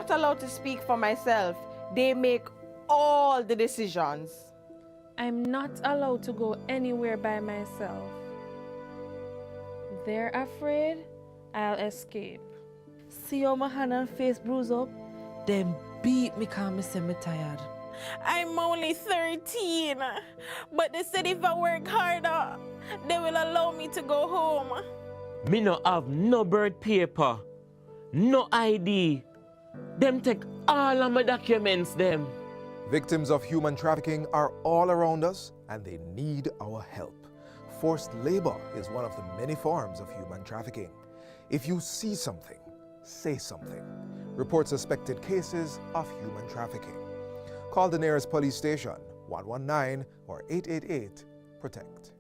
not allowed to speak for myself. They make all the decisions. I'm not allowed to go anywhere by myself. They're afraid I'll escape. See how my hand and face bruise up? Them beat me cause me say me tired. I'm only 13, but they said if I work harder, they will allow me to go home. Me no have no birth paper, no ID. Them take all of my documents, them. Victims of human trafficking are all around us and they need our help. Forced labor is one of the many forms of human trafficking. If you see something, say something. Report suspected cases of human trafficking. Call the nearest police station, 119 or 888-PROTECT.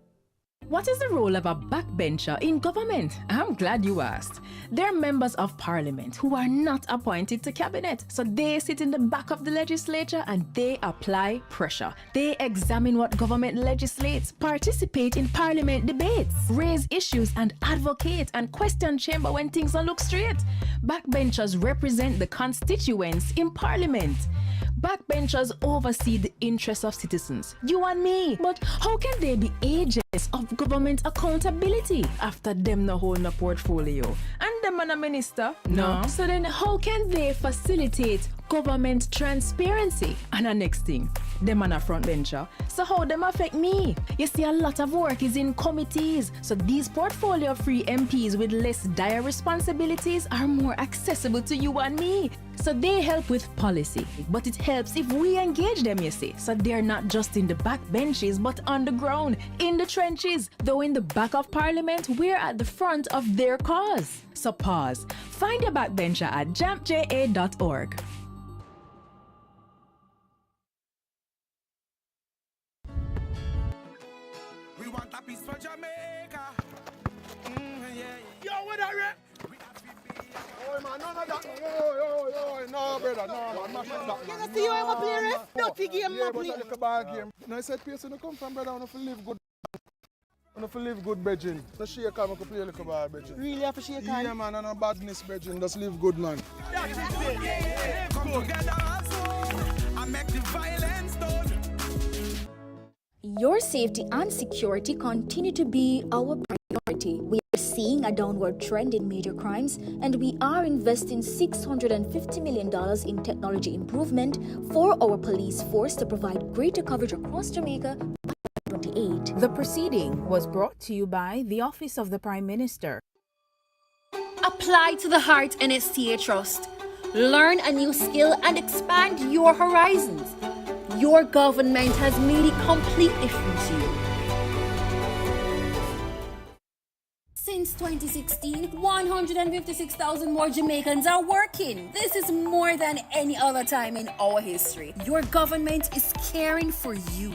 What is the role of a backbencher in government? I'm glad you asked. They're members of parliament who are not appointed to cabinet. So they sit in the back of the legislature and they apply pressure. They examine what government legislates, participate in parliament debates, raise issues and advocate and question chamber when things don't look straight. Backbenchers represent the constituents in parliament. Backbenchers oversee the interests of citizens, you and me. But how can they be agents of government accountability after them no hold no portfolio? And them and a minister? No. So then how can they facilitate government transparency? And the next thing, them and a front bencher. So how them affect me? You see, a lot of work is in committees. So these portfolio-free MPs with less dire responsibilities are more accessible to you and me. So they help with policy, but it helps if we engage them, you see. So they're not just in the back benches, but on the ground, in the trenches. Though in the back of parliament, we're at the front of their cause. So pause. Find your backbencher at jampja.org. We want a piece for Jamaica. Yo, what are you? Oh man, none of that. No, brother, no man, mash up that. You see you ever play ref? Dirty game, yeah, but that like a bad game. No, I said, person who come from brother, I want to live good. I want to live good, brethren. No shake hand, I can play like a bad, brethren. Really have to shake hand? Yeah, man, no badness, brethren. Just live good, man. That is it. Yeah, come together as one and make the violence done. Your safety and security continue to be our priority. We are seeing a downward trend in major crimes, and we are investing $650 million in technology improvement for our police force to provide greater coverage across Jamaica by 2028. The proceeding was brought to you by the Office of the Prime Minister. Apply to the Heart NSTA Trust. Learn a new skill and expand your horizons. Your government has made it completely free to you. Since 2016, 156,000 more Jamaicans are working. This is more than any other time in our history. Your government is caring for you.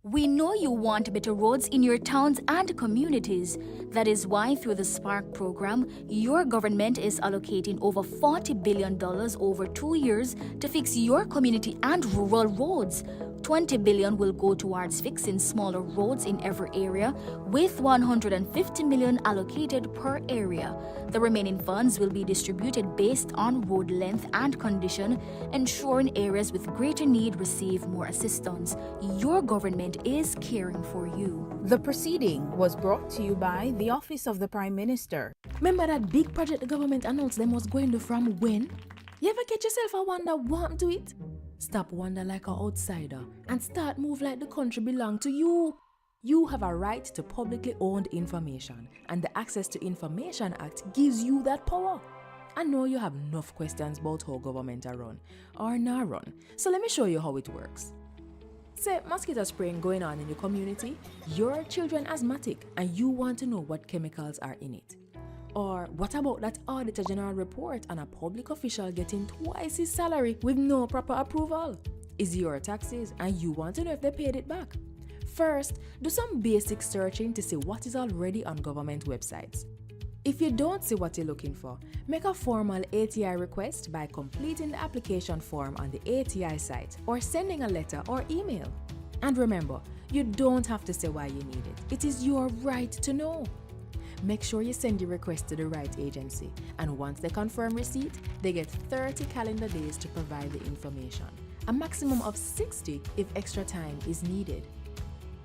We know you want better roads in your towns and communities. That is why through the Spark program, your government is allocating over $40 billion over 2 years to fix your community and rural roads. $20 billion will go towards fixing smaller roads in every area, with $150 million allocated per area. The remaining funds will be distributed based on road length and condition, ensuring areas with greater need receive more assistance. Your government is caring for you. The proceeding was brought to you by the Office of the Prime Minister. Remember that big project the government announced them was going to from when? You ever catch yourself a wonder what happened to it? Stop wonder like an outsider and start move like the country belong to you. You have a right to publicly owned information, and the Access to Information Act gives you that power. I know you have enough questions about how government are run or not run, so let me show you how it works. Say mosquito spraying going on in your community, your children asthmatic and you want to know what chemicals are in it. Or what about that Auditor General report on a public official getting twice his salary with no proper approval? Is your taxes and you want to know if they paid it back? First, do some basic searching to see what is already on government websites. If you don't see what you're looking for, make a formal ATI request by completing the application form on the ATI site or sending a letter or email. And remember, you don't have to say why you need it. It is your right to know. make sure you send your request to the right agency. And once they confirm receipt, they get 30 calendar days to provide the information. A maximum of 60 if extra time is needed.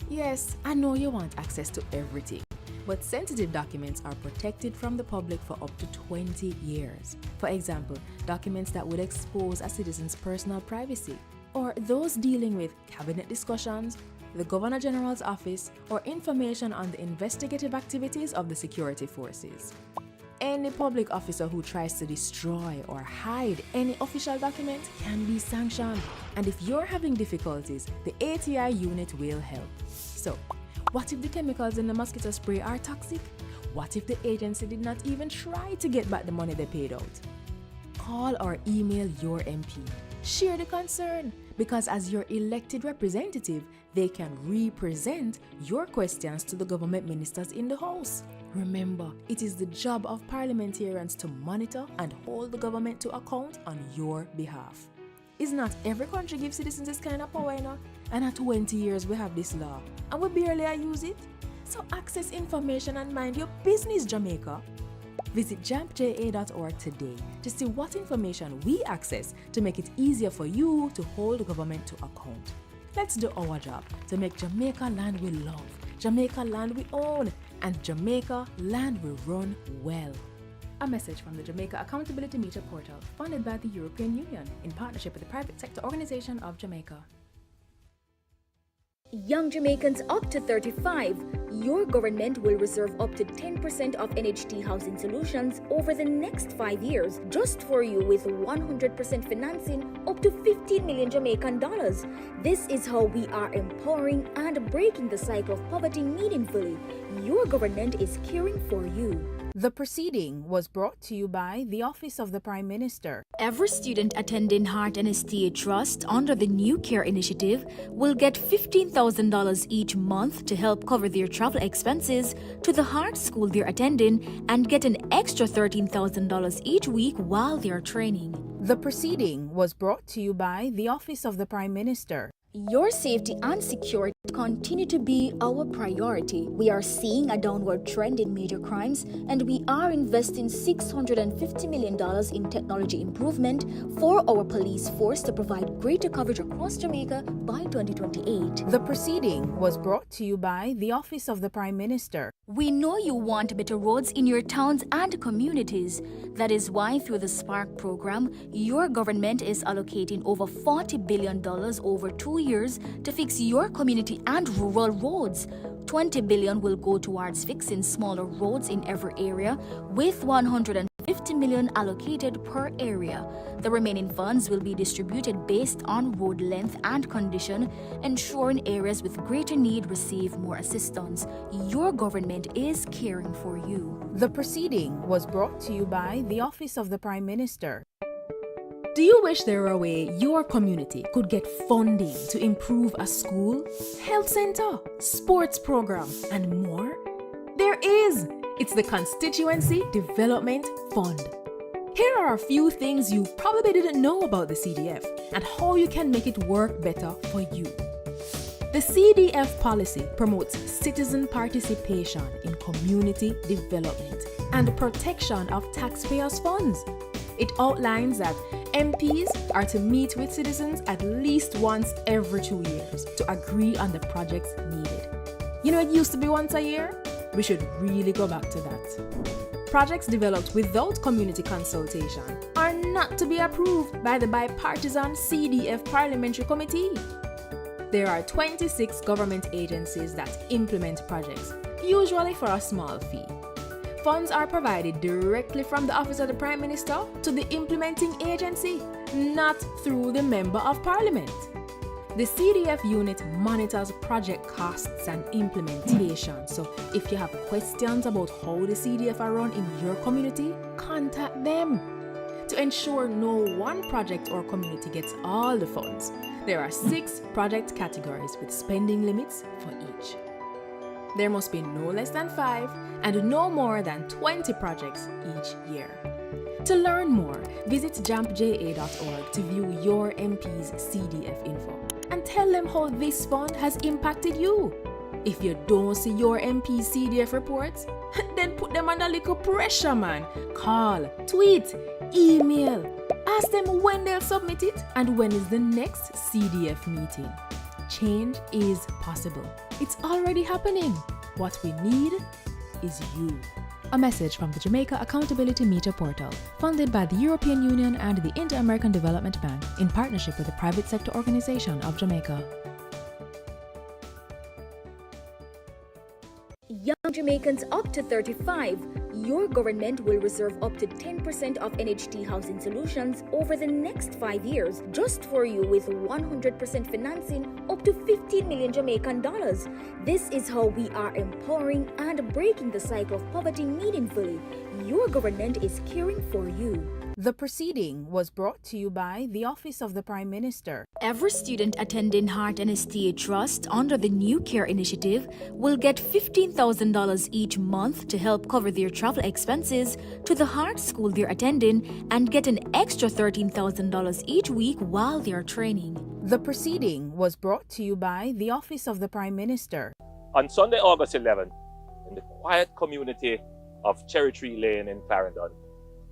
Yes, I know you want access to everything, but sensitive documents are protected from the public for up to 20 years. For example, documents that would expose a citizen's personal privacy, or those dealing with cabinet discussions, the Governor General's office, or information on the investigative activities of the security forces. Any public officer who tries to destroy or hide any official document can be sanctioned. And if you're having difficulties, the ATI unit will help. So, what if the chemicals in the mosquito spray are toxic? What if the agency did not even try to get back the money they paid out? Call or email your MP. Share the concern, because as your elected representative, they can represent your questions to the government ministers in the House. Remember, it is the job of parliamentarians to monitor and hold the government to account on your behalf. Is not every country gives citizens this kind of power, you know? And at 20 years we have this law, and we barely use it. So access information and mind your business, Jamaica. Visit jampja.org today to see what information we access to make it easier for you to hold the government to account. Let's do our job to make Jamaica land we love, Jamaica land we own, and Jamaica land we run well. A message from the Jamaica Accountability Meter Portal, funded by the European Union in partnership with the Private Sector Organization of Jamaica. Young Jamaicans up to 35, your government will reserve up to 10% of NHT housing solutions over the next 5 years, just for you, with 100% financing up to 15 million Jamaican dollars. This is how we are empowering and breaking the cycle of poverty meaningfully. Your government is caring for you. The proceeding was brought to you by the Office of the Prime Minister. Every student attending Heart and STA Trust under the New Care Initiative will get $15,000 each month to help cover their travel expenses to the Heart School they're attending, and get an extra $13,000 each week while they're training. The proceeding was brought to you by the Office of the Prime Minister. Your safety and security continue to be our priority. We are seeing a downward trend in major crimes, and we are investing $650 million in technology improvement for our police force to provide greater coverage across Jamaica by 2028. The proceeding was brought to you by the Office of the Prime Minister. We know you want better roads in your towns and communities. That is why, through the SPARK program, your government is allocating over $40 billion over 2 years to fix your community and rural roads. $20 billion will go towards fixing smaller roads in every area, with $150 million allocated per area. The remaining funds will be distributed based on road length and condition, ensuring areas with greater need receive more assistance. Your government is caring for you. The proceeding was brought to you by the Office of the Prime Minister. Do you wish there were a way your community could get funding to improve a school, health center, sports program, and more? There is! It's the Constituency Development Fund. Here are a few things you probably didn't know about the CDF and how you can make it work better for you. The CDF policy promotes citizen participation in community development and protection of taxpayers' funds. It outlines that MPs are to meet with citizens at least once every 2 years to agree on the projects needed. You know, it used to be once a year? We should really go back to that. Projects developed without community consultation are not to be approved by the bipartisan CDF Parliamentary Committee. There are 26 government agencies that implement projects, usually for a small fee. Funds are provided directly from the Office of the Prime Minister to the implementing agency, not through the Member of Parliament. The CDF unit monitors project costs and implementation, so if you have questions about how the CDF are run in your community, contact them. To ensure no one project or community gets all the funds, there are 6 project categories with spending limits for each. There must be no less than 5 and no more than 20 projects each year. To learn more, visit jampja.org to view your MP's CDF info and tell them how this fund has impacted you. If you don't see your MP CDF reports, then put them under little pressure, man. Call, tweet, email. Ask them when they'll submit it and when is the next CDF meeting. Change is possible. It's already happening. What we need is you. A message from the Jamaica Accountability Meter Portal, funded by the European Union and the Inter-American Development Bank in partnership with the Private Sector Organization of Jamaica. Young Jamaicans up to 35, your government will reserve up to 10% of NHT housing solutions over the next 5 years, just for you with 100% financing up to 15 million Jamaican dollars. This is how we are empowering and breaking the cycle of poverty meaningfully. Your government is caring for you. The proceeding was brought to you by the Office of the Prime Minister. Every student attending Heart and STA Trust under the New Care Initiative will get $15,000 each month to help cover their travel expenses to the Heart School they're attending and get an extra $13,000 each week while they're training. The proceeding was brought to you by the Office of the Prime Minister. On Sunday, August 11th, in the quiet community of Cherry Tree Lane in Clarendon,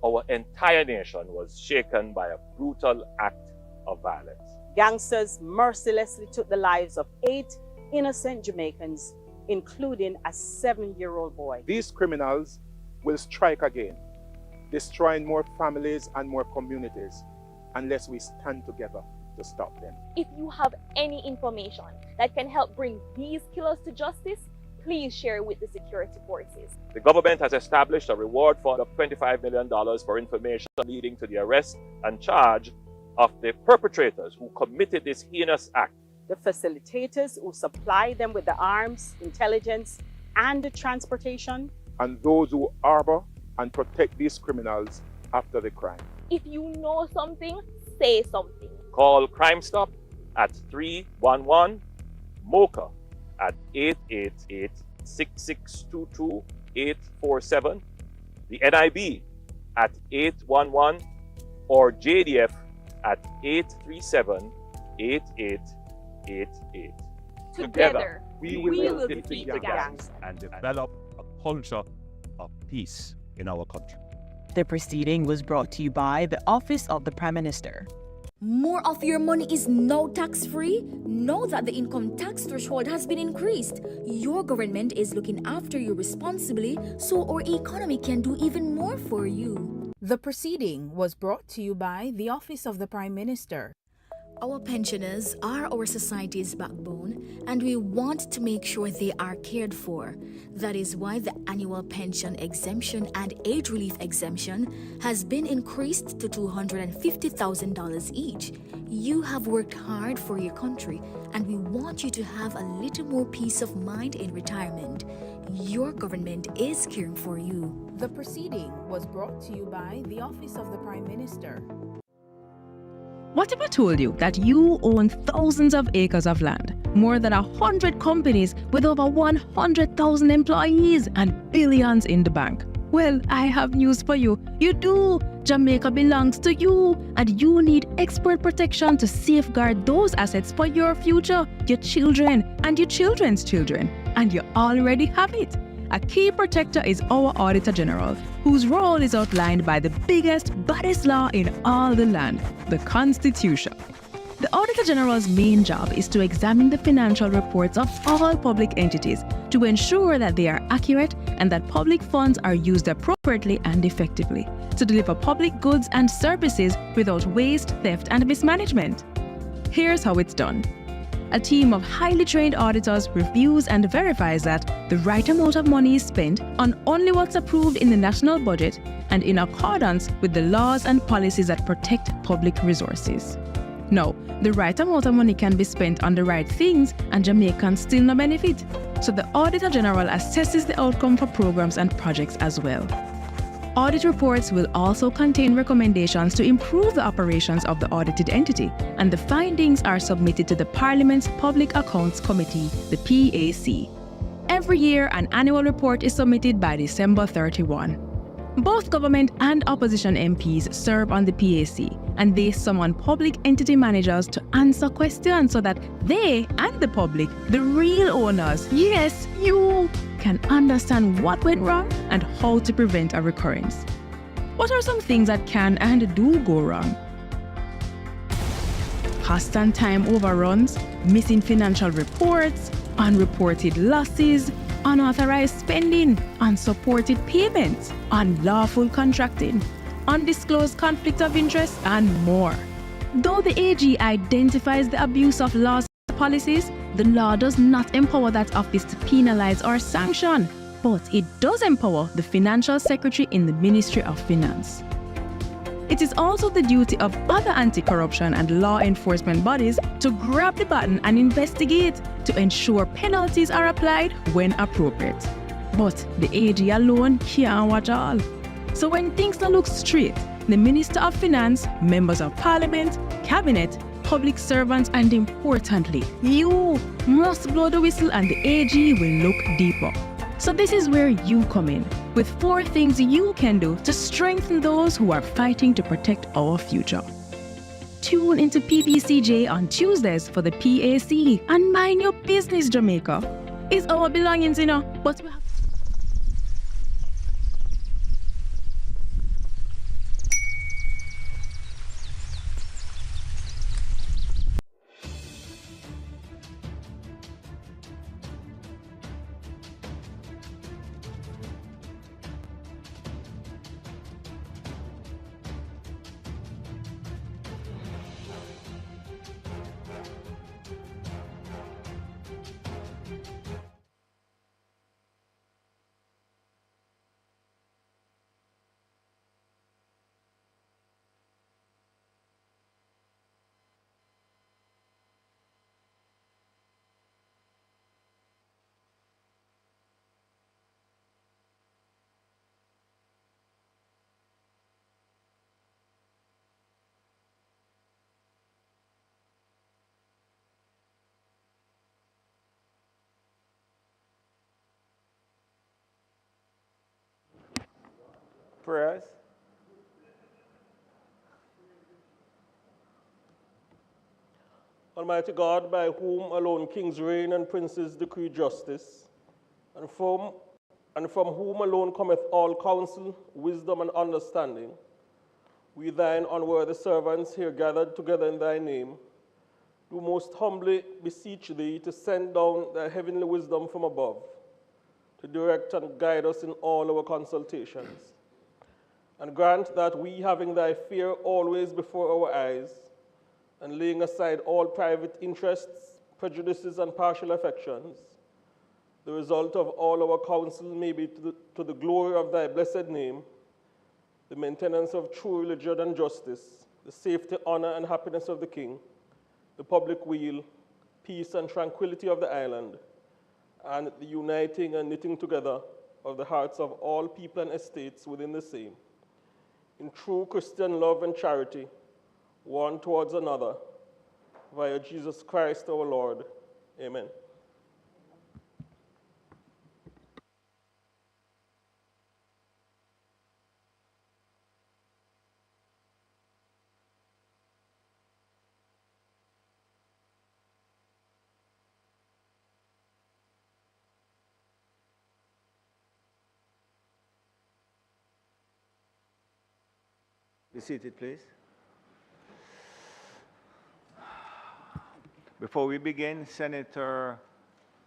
our entire nation was shaken by a brutal act of violence. Gangsters mercilessly took the lives of 8 innocent Jamaicans, including a 7-year-old boy. These criminals will strike again, destroying more families and more communities, unless we stand together to stop them. If you have any information that can help bring these killers to justice, please share with the security forces. The government has established a reward fund of $25 million for information leading to the arrest and charge of the perpetrators who committed this heinous act. The facilitators who supply them with the arms, intelligence, and the transportation. And those who harbor and protect these criminals after the crime. If you know something, say something. Call Crime Stop at 311-MOCA at 888-6622-847, the NIB at 811, or JDF at 837-8888. Together, we will defeat the gangs and develop a culture of peace in our country. The proceeding was brought to you by the Office of the Prime Minister. More of your money is now tax-free? Know that the income tax threshold has been increased. Your government is looking after you responsibly, so our economy can do even more for you. The proceeding was brought to you by the Office of the Prime Minister. Our pensioners are our society's backbone, and we want to make sure they are cared for. That is why the annual pension exemption and age relief exemption has been increased to $250,000 each. You have worked hard for your country, and we want you to have a little more peace of mind in retirement. Your government is caring for you. The proceeding was brought to you by the Office of the Prime Minister. What if I told you that you own thousands of acres of land, more than 100 companies with over 100,000 employees and billions in the bank? Well, I have news for you. You do. Jamaica belongs to you, and you need expert protection to safeguard those assets for your future, your children, and your children's children. And you already have it. A key protector is our Auditor General, whose role is outlined by the biggest, baddest law in all the land, the Constitution. The Auditor General's main job is to examine the financial reports of all public entities to ensure that they are accurate and that public funds are used appropriately and effectively to deliver public goods and services without waste, theft, and mismanagement. Here's how it's done. A team of highly trained auditors reviews and verifies that the right amount of money is spent on only what's approved in the national budget and in accordance with the laws and policies that protect public resources. Now, the right amount of money can be spent on the right things and Jamaicans still no benefit. So the Auditor General assesses the outcome for programs and projects as well. Audit reports will also contain recommendations to improve the operations of the audited entity, and the findings are submitted to the Parliament's Public Accounts Committee, the PAC. Every year, an annual report is submitted by December 31. Both government and opposition MPs serve on the PAC, and they summon public entity managers to answer questions so that they and the public, the real owners, yes, you, can understand what went wrong and how to prevent a recurrence. What are some things that can and do go wrong? Cost and time overruns, missing financial reports, unreported losses, unauthorized spending, unsupported payments, unlawful contracting, undisclosed conflict of interest, and more. Though the AG identifies the abuse of laws and policies, the law does not empower that office to penalize or sanction, but it does empower the Financial Secretary in the Ministry of Finance. It is also the duty of other anti-corruption and law enforcement bodies to grab the button and investigate to ensure penalties are applied when appropriate. But the AG alone can't watch all. So when things don't look straight, the Minister of Finance, members of Parliament, Cabinet, public servants, and importantly, you must blow the whistle and the AG will look deeper. So this is where you come in, with 4 things you can do to strengthen those who are fighting to protect our future. Tune into PBCJ on Tuesdays for the PAC and mind your business, Jamaica. It's our belongings, you know, but we have... Prayers. Almighty God, by whom alone kings reign and princes decree justice, and from whom alone cometh all counsel, wisdom, and understanding, we thine unworthy servants here gathered together in thy name, do most humbly beseech thee to send down thy heavenly wisdom from above, to direct and guide us in all our consultations. And grant that we, having thy fear always before our eyes, and laying aside all private interests, prejudices, and partial affections, the result of all our counsel may be to the glory of thy blessed name, the maintenance of true religion and justice, the safety, honor, and happiness of the king, the public weal, peace, and tranquility of the island, and the uniting and knitting together of the hearts of all people and estates within the same, in true Christian love and charity, one towards another, via Jesus Christ our Lord. Amen. Be seated, please. Before we begin, Senator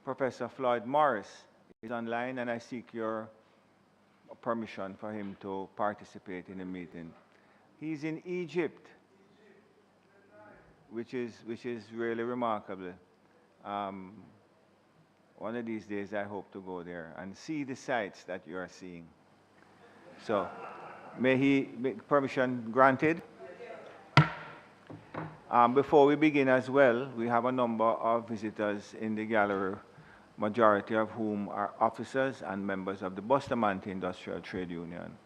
Professor Floyd Morris is online, and I seek your permission for him to participate in the meeting. He's in Egypt, which is really remarkable. One of these days, I hope to go there and see the sights that you are seeing. So, permission granted? Before we begin as well, we have a number of visitors in the gallery, majority of whom are officers and members of the Bustamante Industrial Trade Union.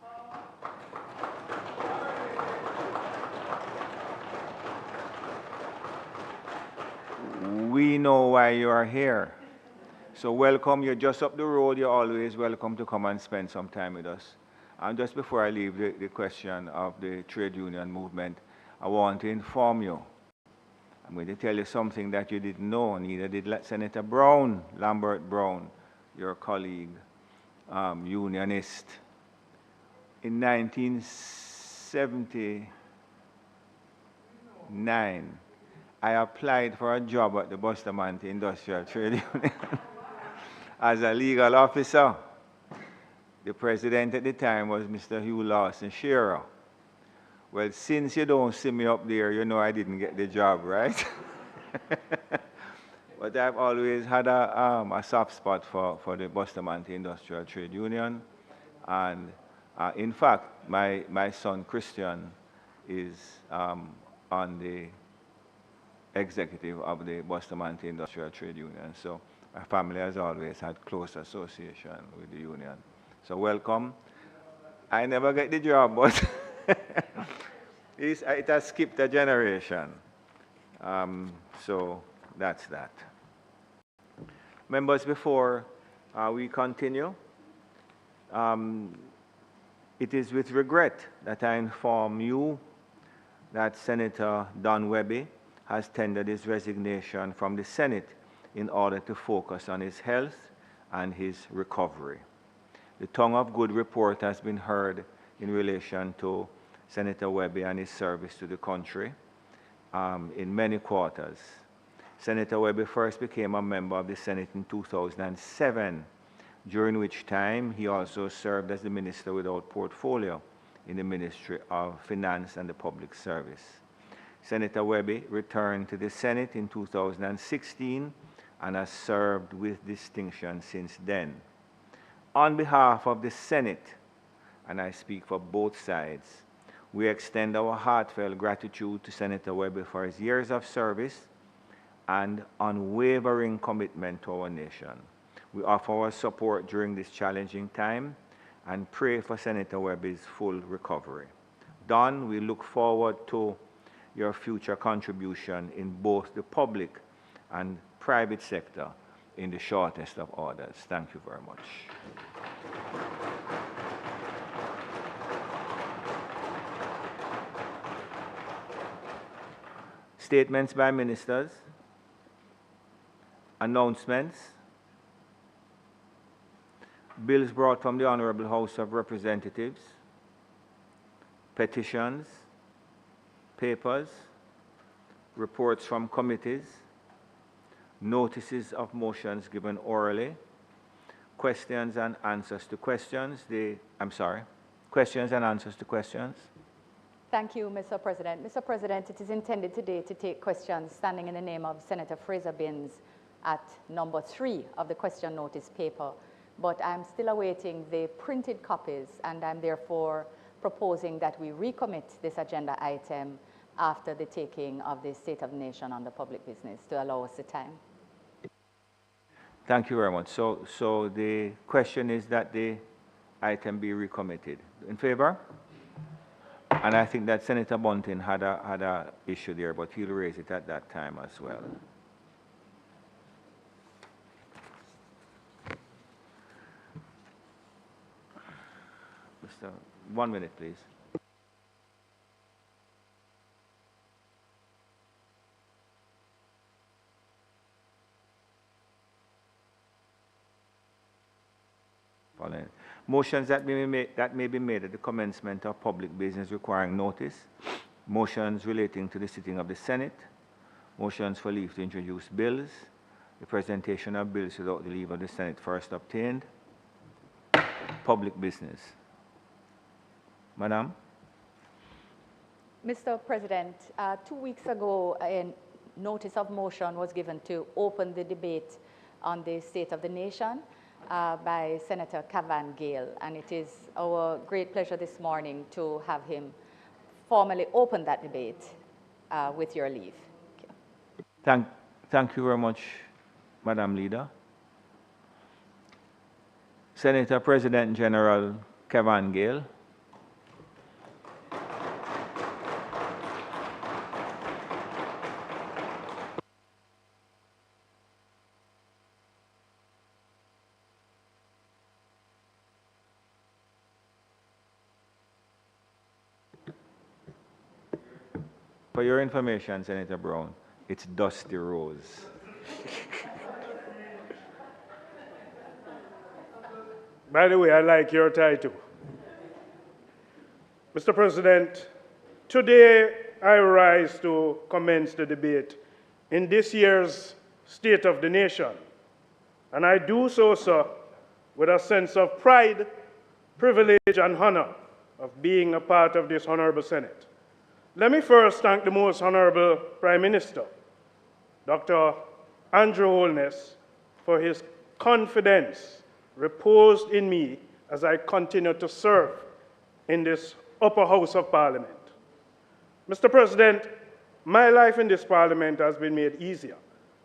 We know why you are here. So welcome, you're just up the road, you're always welcome to come and spend some time with us. And just before I leave the question of the trade union movement, I want to inform you. I'm going to tell you something that you didn't know, neither did Senator Brown, Lambert Brown, your colleague, unionist. In 1979, I applied for a job at the Bustamante Industrial Trade Union as a legal officer. The president at the time was Mr. Hugh Lawson Shearer. Well, since you don't see me up there, you know I didn't get the job, right? But I've always had a soft spot for the Bustamante Industrial Trade Union. And in fact, my son Christian is on the executive of the Bustamante Industrial Trade Union. So my family has always had close association with the union. So welcome. I never get the job, but it has skipped a generation. So that's that. Members, before we continue, it is with regret that I inform you that Senator Don Webby has tendered his resignation from the Senate in order to focus on his health and his recovery. The tongue of good report has been heard in relation to Senator Webby and his service to the country in many quarters. Senator Webby first became a member of the Senate in 2007, during which time he also served as the Minister without portfolio in the Ministry of Finance and the Public Service. Senator Webby returned to the Senate in 2016 and has served with distinction since then. On behalf of the Senate, and I speak for both sides, we extend our heartfelt gratitude to Senator Webby for his years of service and unwavering commitment to our nation. We offer our support during this challenging time and pray for Senator Webby's full recovery. Don, we look forward to your future contribution in both the public and private sector in the shortest of orders. Thank you very much. Statements by ministers, announcements, bills brought from the Honorable House of Representatives, petitions, papers, reports from committees, notices of motions given orally, questions and answers to questions. Questions and answers to questions. Thank you, Mr. President. Mr. President, it is intended today to take questions standing in the name of Senator Frazer-Binns at number 3 of the question notice paper, but I'm still awaiting the printed copies, and I'm therefore proposing that we recommit this agenda item after the taking of the State of the Nation on the public business to allow us the time. Thank you very much. So the question is that the item be recommitted. In favor? And I think that Senator Bunting had a issue there, but he'll raise it at that time as well. Mr. 1 minute, please. Motions that may be made at the commencement of public business requiring notice, motions relating to the sitting of the Senate, motions for leave to introduce bills, the presentation of bills without the leave of the Senate first obtained, public business. Madam? Mr. President, 2 weeks ago, a notice of motion was given to open the debate on the State of the Nation by Senator Cavan Gale, and it is our great pleasure this morning to have him formally open that debate with your leave. Thank you very much, Madam Leader. Senator President General Cavan Gale. For your information, Senator Brown, it's Dusty Rose. By the way, I like your title. Mr. President, today I rise to commence the debate in this year's State of the Nation. And I do so, sir, with a sense of pride, privilege, and honor of being a part of this honorable Senate. Let me first thank the Most Honorable Prime Minister, Dr. Andrew Holness, for his confidence reposed in me as I continue to serve in this upper house of Parliament. Mr. President, my life in this Parliament has been made easier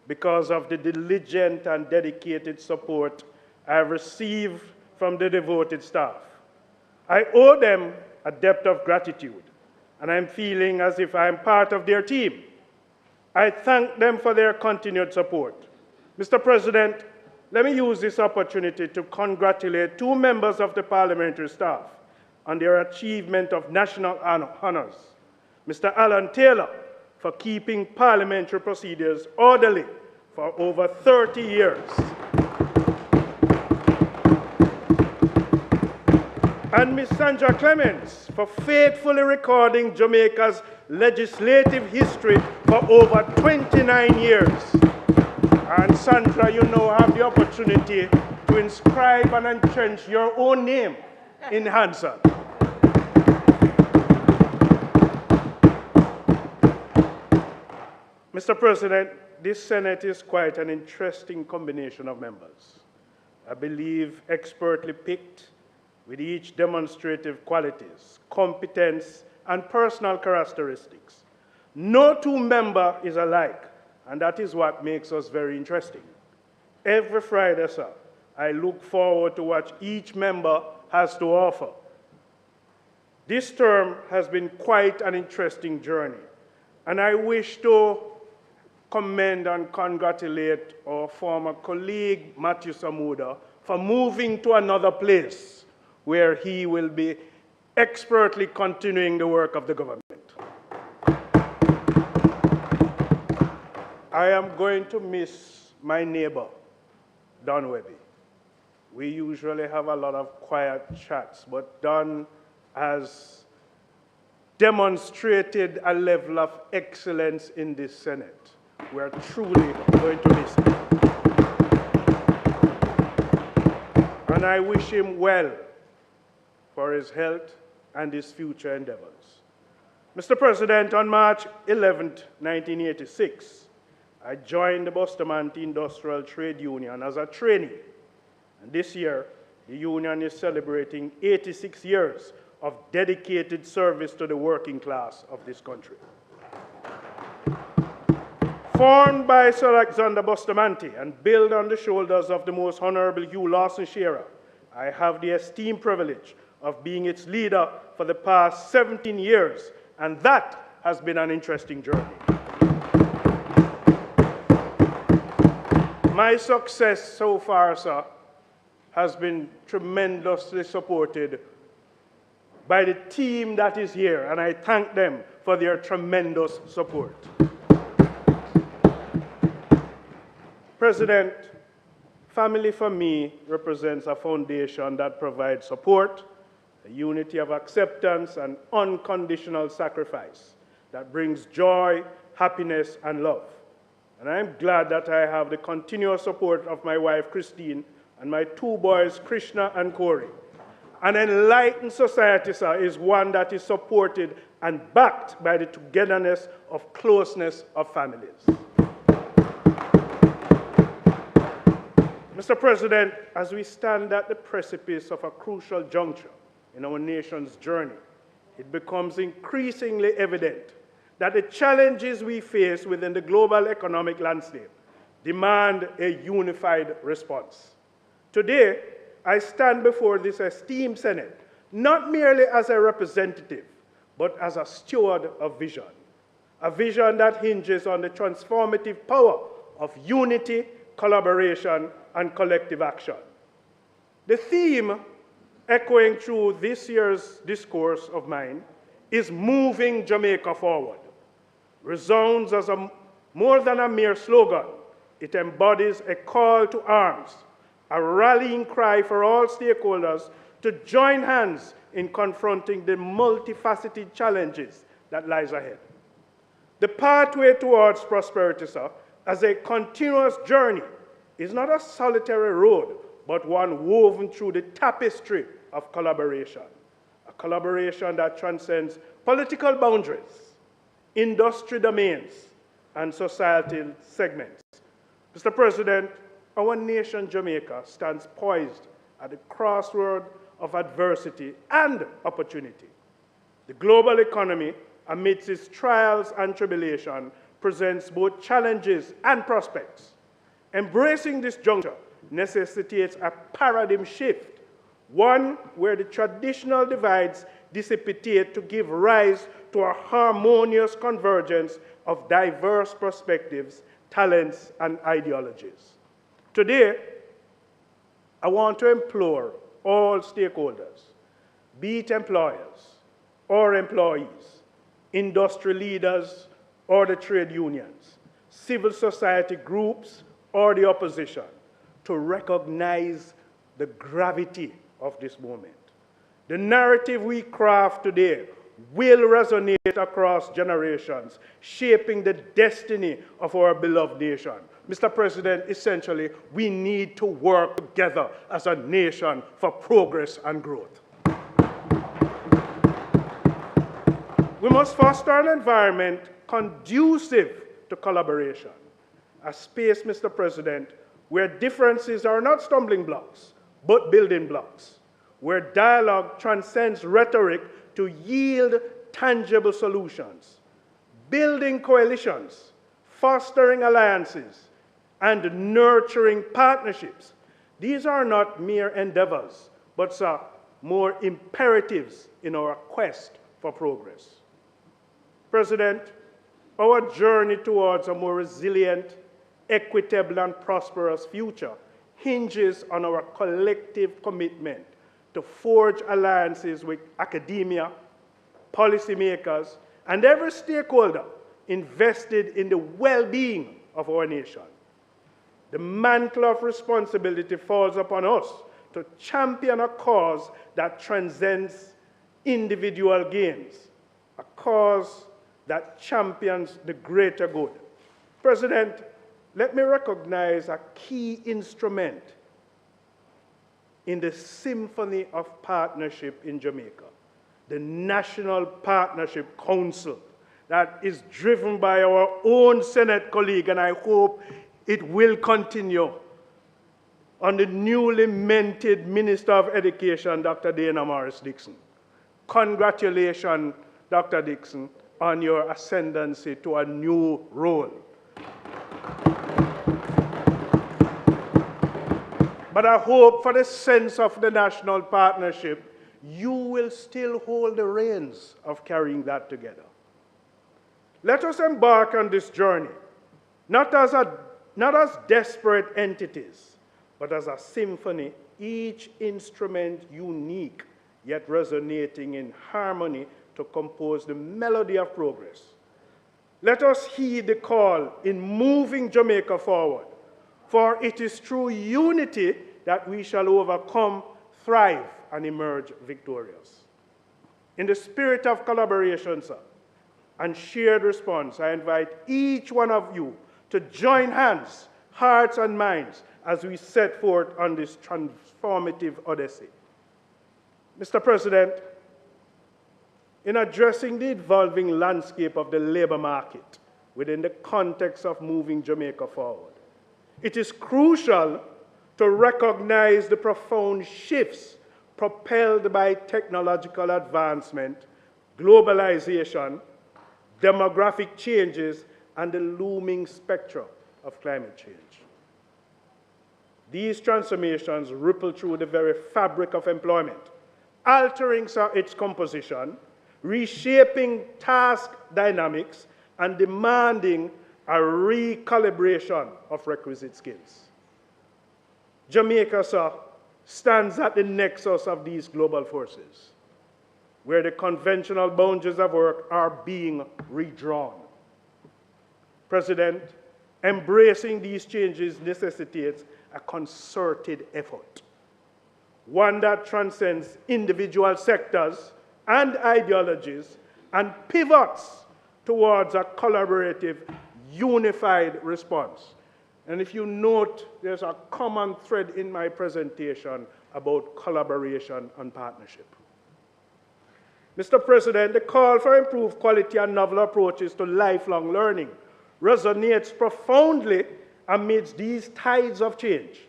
because of the diligent and dedicated support I have received from the devoted staff. I owe them a debt of gratitude, and I'm feeling as if I'm part of their team. I thank them for their continued support. Mr. President, let me use this opportunity to congratulate two members of the parliamentary staff on their achievement of national honors. Mr. Alan Taylor, for keeping parliamentary procedures orderly for over 30 years. And Ms. Sandra Clements, for faithfully recording Jamaica's legislative history for over 29 years. And Sandra, you now have the opportunity to inscribe and entrench your own name in Hansard. Mr. President, this Senate is quite an interesting combination of members. I believe expertly picked, with each demonstrative qualities, competence, and personal characteristics. No two members is alike, and that is what makes us very interesting. Every Friday, sir, I look forward to what each member has to offer. This term has been quite an interesting journey, and I wish to commend and congratulate our former colleague, Matthew Samuda, for moving to another place where he will be expertly continuing the work of the government. I am going to miss my neighbor, Don Webby. We usually have a lot of quiet chats, but Don has demonstrated a level of excellence in this Senate. We are truly going to miss him. And I wish him well for his health and his future endeavors. Mr. President, on March 11, 1986, I joined the Bustamante Industrial Trade Union as a trainee. And this year, the union is celebrating 86 years of dedicated service to the working class of this country. Formed by Sir Alexander Bustamante and built on the shoulders of the Most Honorable Hugh Lawson Shearer, I have the esteemed privilege of being its leader for the past 17 years, and that has been an interesting journey. My success so far, sir, has been tremendously supported by the team that is here, and I thank them for their tremendous support. President, family for me represents a foundation that provides support, a unity of acceptance, and unconditional sacrifice that brings joy, happiness, and love. And I'm glad that I have the continuous support of my wife, Christine, and my two boys, Krishna and Corey. An enlightened society, sir, is one that is supported and backed by the togetherness of closeness of families. Mr. President, as we stand at the precipice of a crucial juncture in our nation's journey, it becomes increasingly evident that the challenges we face within the global economic landscape demand a unified response. Today, I stand before this esteemed Senate, not merely as a representative, but as a steward of vision, a vision that hinges on the transformative power of unity, collaboration, and collective action. The theme echoing through this year's discourse of mine is moving Jamaica forward. resounds as more than a mere slogan. It embodies a call to arms, a rallying cry for all stakeholders to join hands in confronting the multifaceted challenges that lies ahead. The pathway towards prosperity, sir, as a continuous journey, is not a solitary road, but one woven through the tapestry of collaboration, a collaboration that transcends political boundaries, industry domains, and societal segments. Mr. President, our nation, Jamaica, stands poised at the crossroad of adversity and opportunity. The global economy, amidst its trials and tribulation, presents both challenges and prospects. Embracing this juncture necessitates a paradigm shift, one where the traditional divides dissipate to give rise to a harmonious convergence of diverse perspectives, talents, and ideologies. Today, I want to implore all stakeholders, be it employers or employees, industry leaders or the trade unions, civil society groups or the opposition, to recognize the gravity of this moment. The narrative we craft today will resonate across generations, shaping the destiny of our beloved nation. Mr. President, essentially, we need to work together as a nation for progress and growth. We must foster an environment conducive to collaboration, a space, Mr. President, where differences are not stumbling blocks, but building blocks, where dialogue transcends rhetoric to yield tangible solutions, building coalitions, fostering alliances, and nurturing partnerships. These are not mere endeavors, but more imperatives in our quest for progress. President, our journey towards a more resilient, equitable, and prosperous future hinges on our collective commitment to forge alliances with academia, policymakers, and every stakeholder invested in the well-being of our nation. The mantle of responsibility falls upon us to champion a cause that transcends individual gains, a cause that champions the greater good. President, let me recognize a key instrument in the symphony of partnership in Jamaica, the National Partnership Council, that is driven by our own Senate colleague, and I hope it will continue, on the newly minted Minister of Education, Dr. Dana Morris-Dixon. Congratulations, Dr. Dixon, on your ascendancy to a new role. But I hope, for the sense of the national partnership, you will still hold the reins of carrying that together. Let us embark on this journey, not as desperate entities, but as a symphony, each instrument unique, yet resonating in harmony to compose the melody of progress. Let us heed the call in moving Jamaica forward, for it is through unity that we shall overcome, thrive, and emerge victorious. In the spirit of collaboration, sir, and shared response, I invite each one of you to join hands, hearts, and minds as we set forth on this transformative odyssey. Mr. President, in addressing the evolving landscape of the labor market within the context of moving Jamaica forward, it is crucial to recognize the profound shifts propelled by technological advancement, globalization, demographic changes, and the looming spectrum of climate change. These transformations ripple through the very fabric of employment, altering its composition, reshaping task dynamics, and demanding a recalibration of requisite skills. Jamaica, sir, stands at the nexus of these global forces, where the conventional boundaries of work are being redrawn. President, embracing these changes necessitates a concerted effort, one that transcends individual sectors and ideologies and pivots towards a collaborative, unified response. And if you note, there's a common thread in my presentation about collaboration and partnership. Mr. President, the call for improved quality and novel approaches to lifelong learning resonates profoundly amidst these tides of change.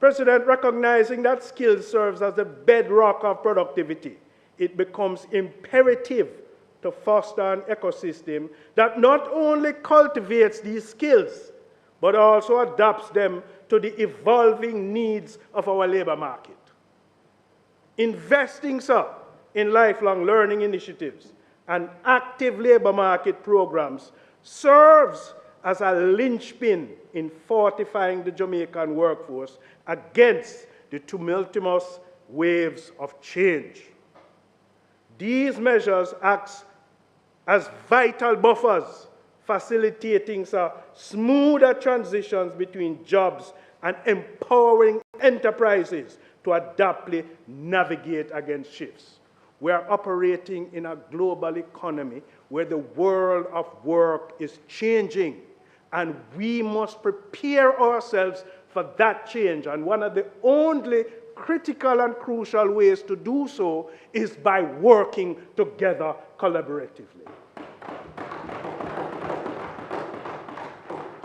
President, recognizing that skill serves as the bedrock of productivity, it becomes imperative to foster an ecosystem that not only cultivates these skills, but also adapts them to the evolving needs of our labor market. Investing, sir, in lifelong learning initiatives and active labor market programs serves as a linchpin in fortifying the Jamaican workforce against the tumultuous waves of change. These measures act as vital buffers, facilitating smoother transitions between jobs and empowering enterprises to adaptly navigate against shifts. We are operating in a global economy where the world of work is changing, and we must prepare ourselves for that change. And one of the only critical and crucial ways to do so is by working together collaboratively.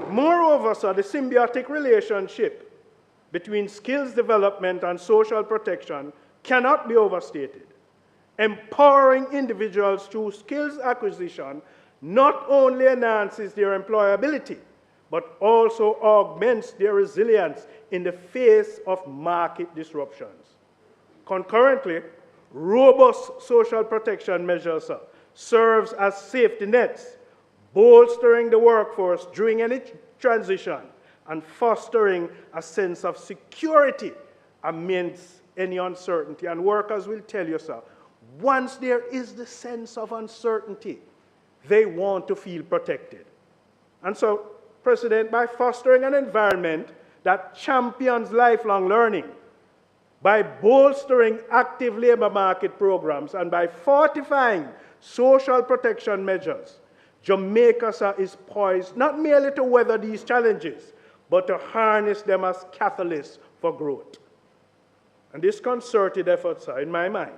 Moreover, sir, the symbiotic relationship between skills development and social protection cannot be overstated. Empowering individuals through skills acquisition not only enhances their employability, but also augments their resilience in the face of market disruptions. Concurrently, robust social protection measures serves as safety nets, bolstering the workforce during any transition and fostering a sense of security amidst any uncertainty. And workers will tell you, sir, once there is the sense of uncertainty, they want to feel protected. And so, President, by fostering an environment that champions lifelong learning, by bolstering active labor market programs, and by fortifying social protection measures, Jamaica, sir, is poised not merely to weather these challenges, but to harness them as catalysts for growth. And this concerted effort, sir, in my mind,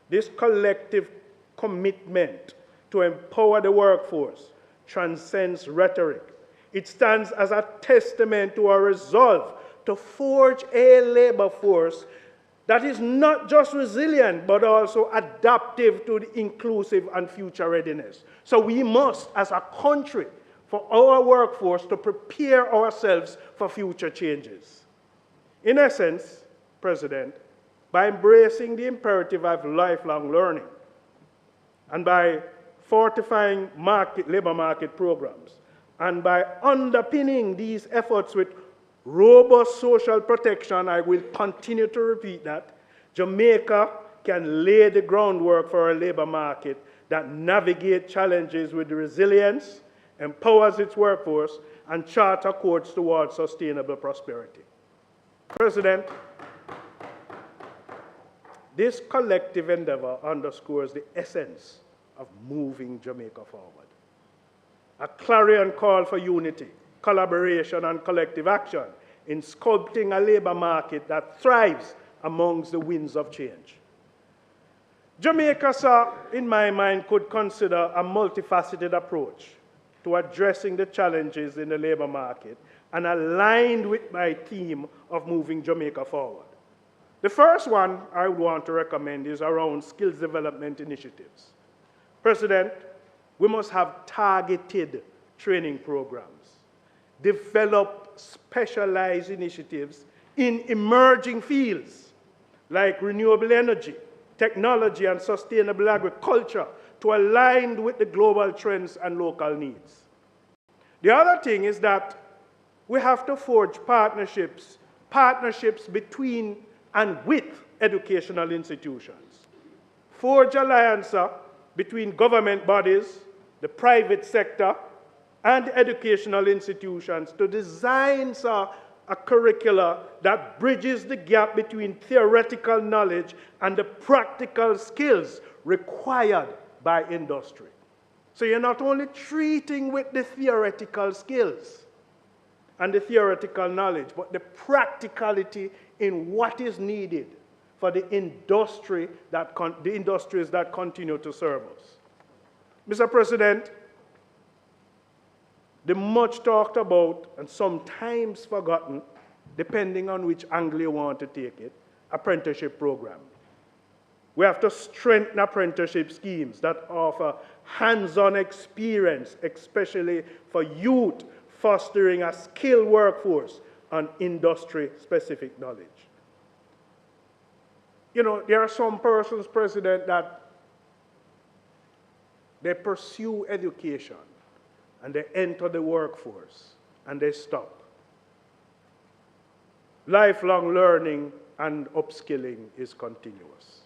this collective commitment to empower the workforce transcends rhetoric. It stands as a testament to our resolve to forge a labor force that is not just resilient, but also adaptive to the inclusive and future readiness. So we must, as a country, for our workforce to prepare ourselves for future changes. In essence, President, by embracing the imperative of lifelong learning and by fortifying labor market programs and by underpinning these efforts with robust social protection, I will continue to repeat that, Jamaica can lay the groundwork for a labor market that navigates challenges with resilience, empowers its workforce, and charts a course towards sustainable prosperity. President, this collective endeavor underscores the essence of moving Jamaica forward. A clarion call for unity, collaboration, and collective action in sculpting a labor market that thrives amongst the winds of change. Jamaica, sir, in my mind, could consider a multifaceted approach to addressing the challenges in the labor market and aligned with my theme of moving Jamaica forward. The first one I would want to recommend is around skills development initiatives. President, we must have targeted training programs, develop specialized initiatives in emerging fields like renewable energy, technology, and sustainable agriculture to align with the global trends and local needs. The other thing is that we have to forge partnerships between and with educational institutions. Forge alliances between government bodies, the private sector, and educational institutions to design a curricula that bridges the gap between theoretical knowledge and the practical skills required by industry. So you're not only treating with the theoretical skills and the theoretical knowledge, but the practicality in what is needed for the industries that continue to serve us. Mr. President, the much talked about and sometimes forgotten, depending on which angle you want to take it, apprenticeship program. We have to strengthen apprenticeship schemes that offer hands-on experience, especially for youth, fostering a skilled workforce and industry-specific knowledge. You know, there are some persons, President, that they pursue education and they enter the workforce and they stop. Lifelong learning and upskilling is continuous.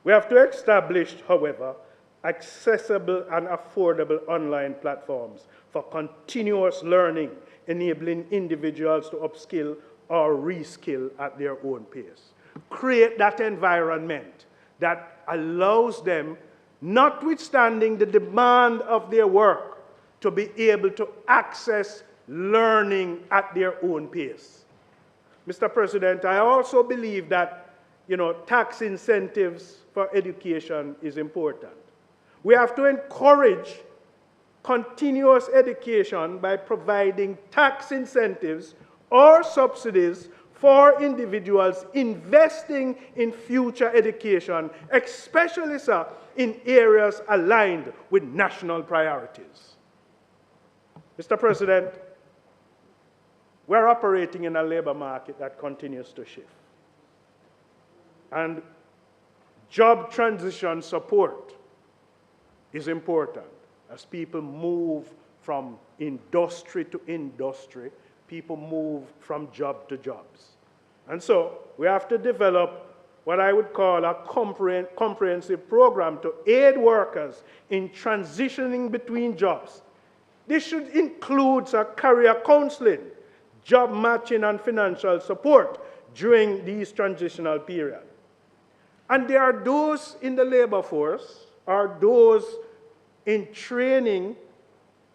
We have to establish, however, accessible and affordable online platforms for continuous learning, enabling individuals to upskill or reskill at their own pace. Create that environment that allows them, notwithstanding the demand of their work, to be able to access learning at their own pace. Mr. President, I also believe that tax incentives for education is important. We have to encourage continuous education by providing tax incentives or subsidies for individuals investing in future education, especially, sir, in areas aligned with national priorities. Mr. President, we're operating in a labor market that continues to shift. And job transition support is important as people move from industry to industry, people move from job to jobs. And so we have to develop what I would call a comprehensive program to aid workers in transitioning between jobs. This should include career counseling, job matching, and financial support during these transitional periods. And there are those in the labor force, or those in training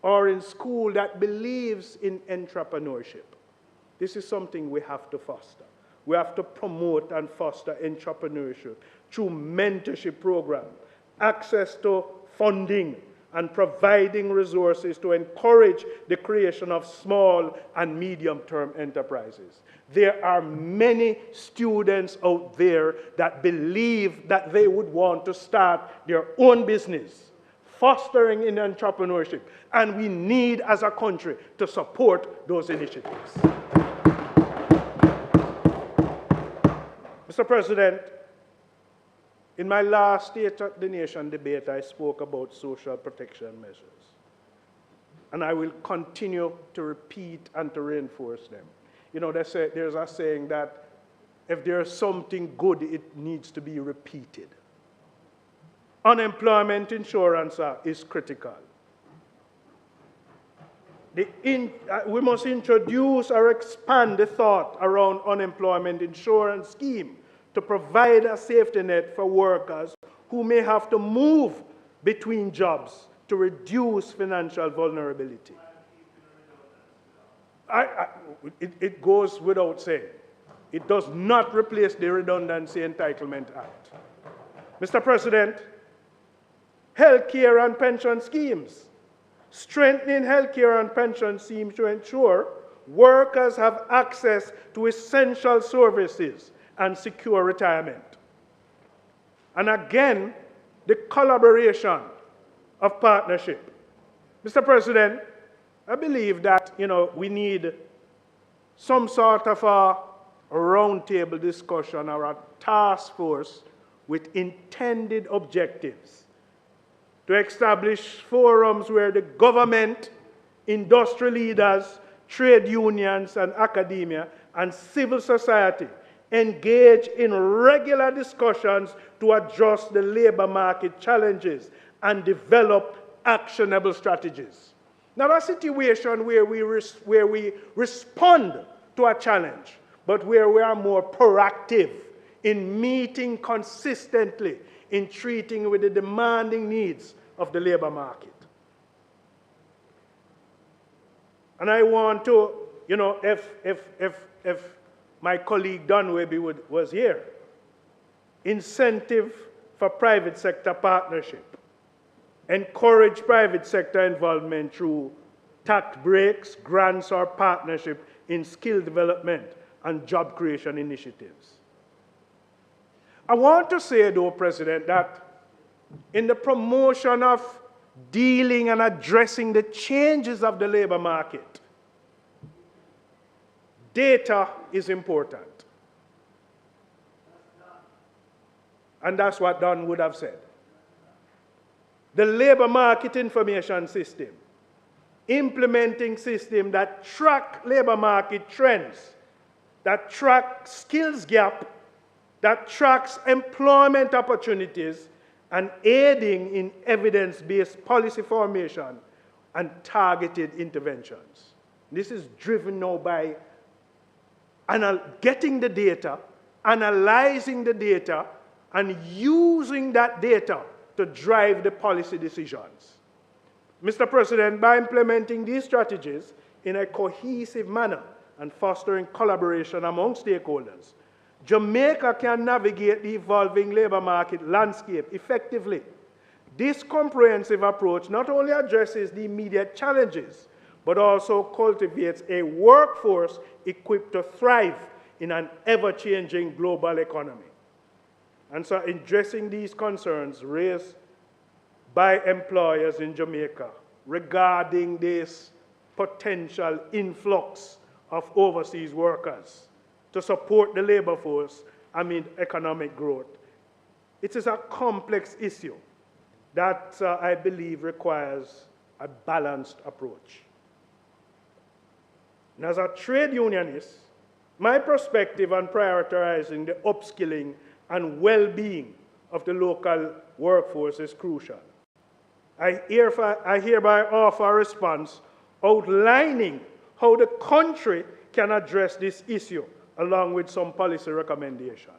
or in school that believes in entrepreneurship. This is something we have to foster. We have to promote and foster entrepreneurship through mentorship programs, access to funding, and providing resources to encourage the creation of small and medium-term enterprises. There are many students out there that believe that they would want to start their own business, fostering in entrepreneurship, and we need, as a country, to support those initiatives. Mr. President, in my last State of the Nation debate, I spoke about social protection measures. And I will continue to repeat and to reinforce them. You know, there's a saying that if there's something good, it needs to be repeated. Unemployment insurance is critical. We must introduce or expand the thought around unemployment insurance scheme to provide a safety net for workers who may have to move between jobs to reduce financial vulnerability. It goes without saying. It does not replace the Redundancy Entitlement Act. Mr. President, healthcare and pension schemes. Strengthening healthcare and pension schemes to ensure workers have access to essential services and secure retirement. And again, the collaboration of partnership. Mr. President, I believe that, we need some sort of a roundtable discussion or a task force with intended objectives to establish forums where the government, industry leaders, trade unions, and academia, and civil society engage in regular discussions to address the labor market challenges and develop actionable strategies. Not a situation where we respond to a challenge, but where we are more proactive in meeting consistently, in treating with the demanding needs of the labor market. And I want to, if my colleague Dunweby was here, incentive for private sector partnership, encourage private sector involvement through tax breaks, grants, or partnership in skill development and job creation initiatives. I want to say, though, President, that in the promotion of dealing and addressing the changes of the labor market, data is important. And that's what Don would have said. The labor market information system, implementing system that track labor market trends, that track skills gap, that tracks employment opportunities, and aiding in evidence-based policy formation and targeted interventions. This is driven now by getting the data, analyzing the data, and using that data to drive the policy decisions. Mr. President, by implementing these strategies in a cohesive manner and fostering collaboration among stakeholders, Jamaica can navigate the evolving labor market landscape effectively. This comprehensive approach not only addresses the immediate challenges, but also cultivates a workforce equipped to thrive in an ever-changing global economy. And so addressing these concerns raised by employers in Jamaica regarding this potential influx of overseas workers to support the labor force amid economic growth. It is a complex issue that I believe requires a balanced approach. And as a trade unionist, my perspective on prioritizing the upskilling and well-being of the local workforce is crucial. I hereby offer a response outlining how the country can address this issue along with some policy recommendations.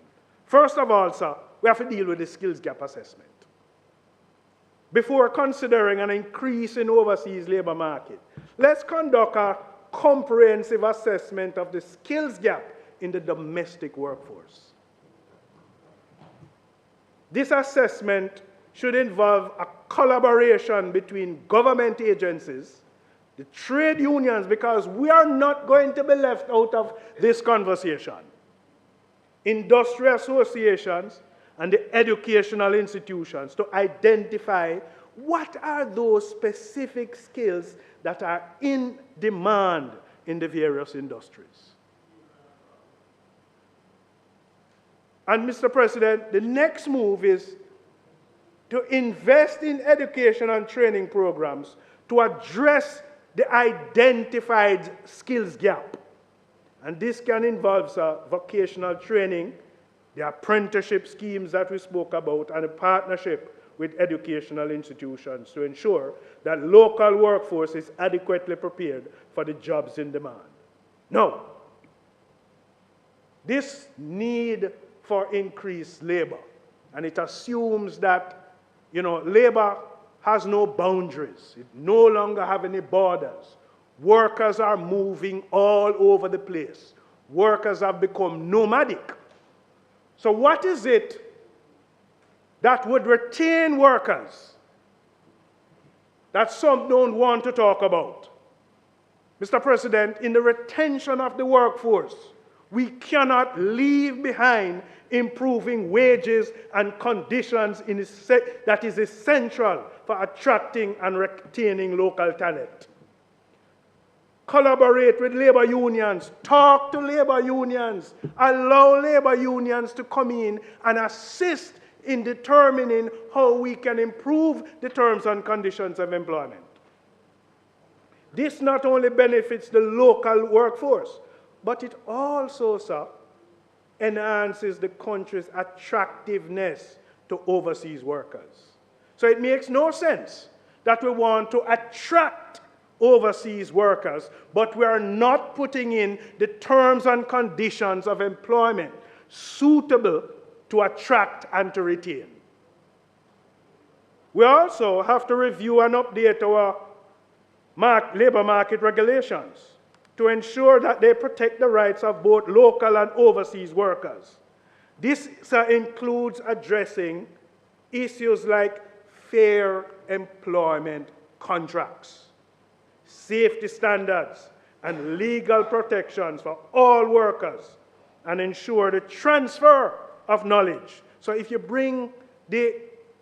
First of all, sir, we have to deal with the skills gap assessment. Before considering an increase in overseas labor market, let's conduct a comprehensive assessment of the skills gap in the domestic workforce. This assessment should involve a collaboration between government agencies, the trade unions, because we are not going to be left out of this conversation, industry associations, and the educational institutions to identify what are those specific skills that are in demand in the various industries. And Mr. President, the next move is to invest in education and training programs to address the identified skills gap. And this can involve vocational training, the apprenticeship schemes that we spoke about, and a partnership with educational institutions to ensure that local workforce is adequately prepared for the jobs in demand. Now, this need for increased labor, and it assumes that labor has no boundaries. It no longer have any borders. Workers are moving all over the place. Workers have become nomadic. So what is it that would retain workers that some don't want to talk about? Mr. President, in the retention of the workforce, we cannot leave behind improving wages and conditions that is essential for attracting and retaining local talent. Collaborate with labor unions, talk to labor unions, allow labor unions to come in and assist in determining how we can improve the terms and conditions of employment. This not only benefits the local workforce, but it also, sir, enhances the country's attractiveness to overseas workers. So it makes no sense that we want to attract overseas workers, but we are not putting in the terms and conditions of employment suitable to attract and to retain. We also have to review and update our labor market regulations to ensure that they protect the rights of both local and overseas workers. This includes addressing issues like fair employment contracts, safety standards, and legal protections for all workers, and ensure the transfer of knowledge. So if you bring the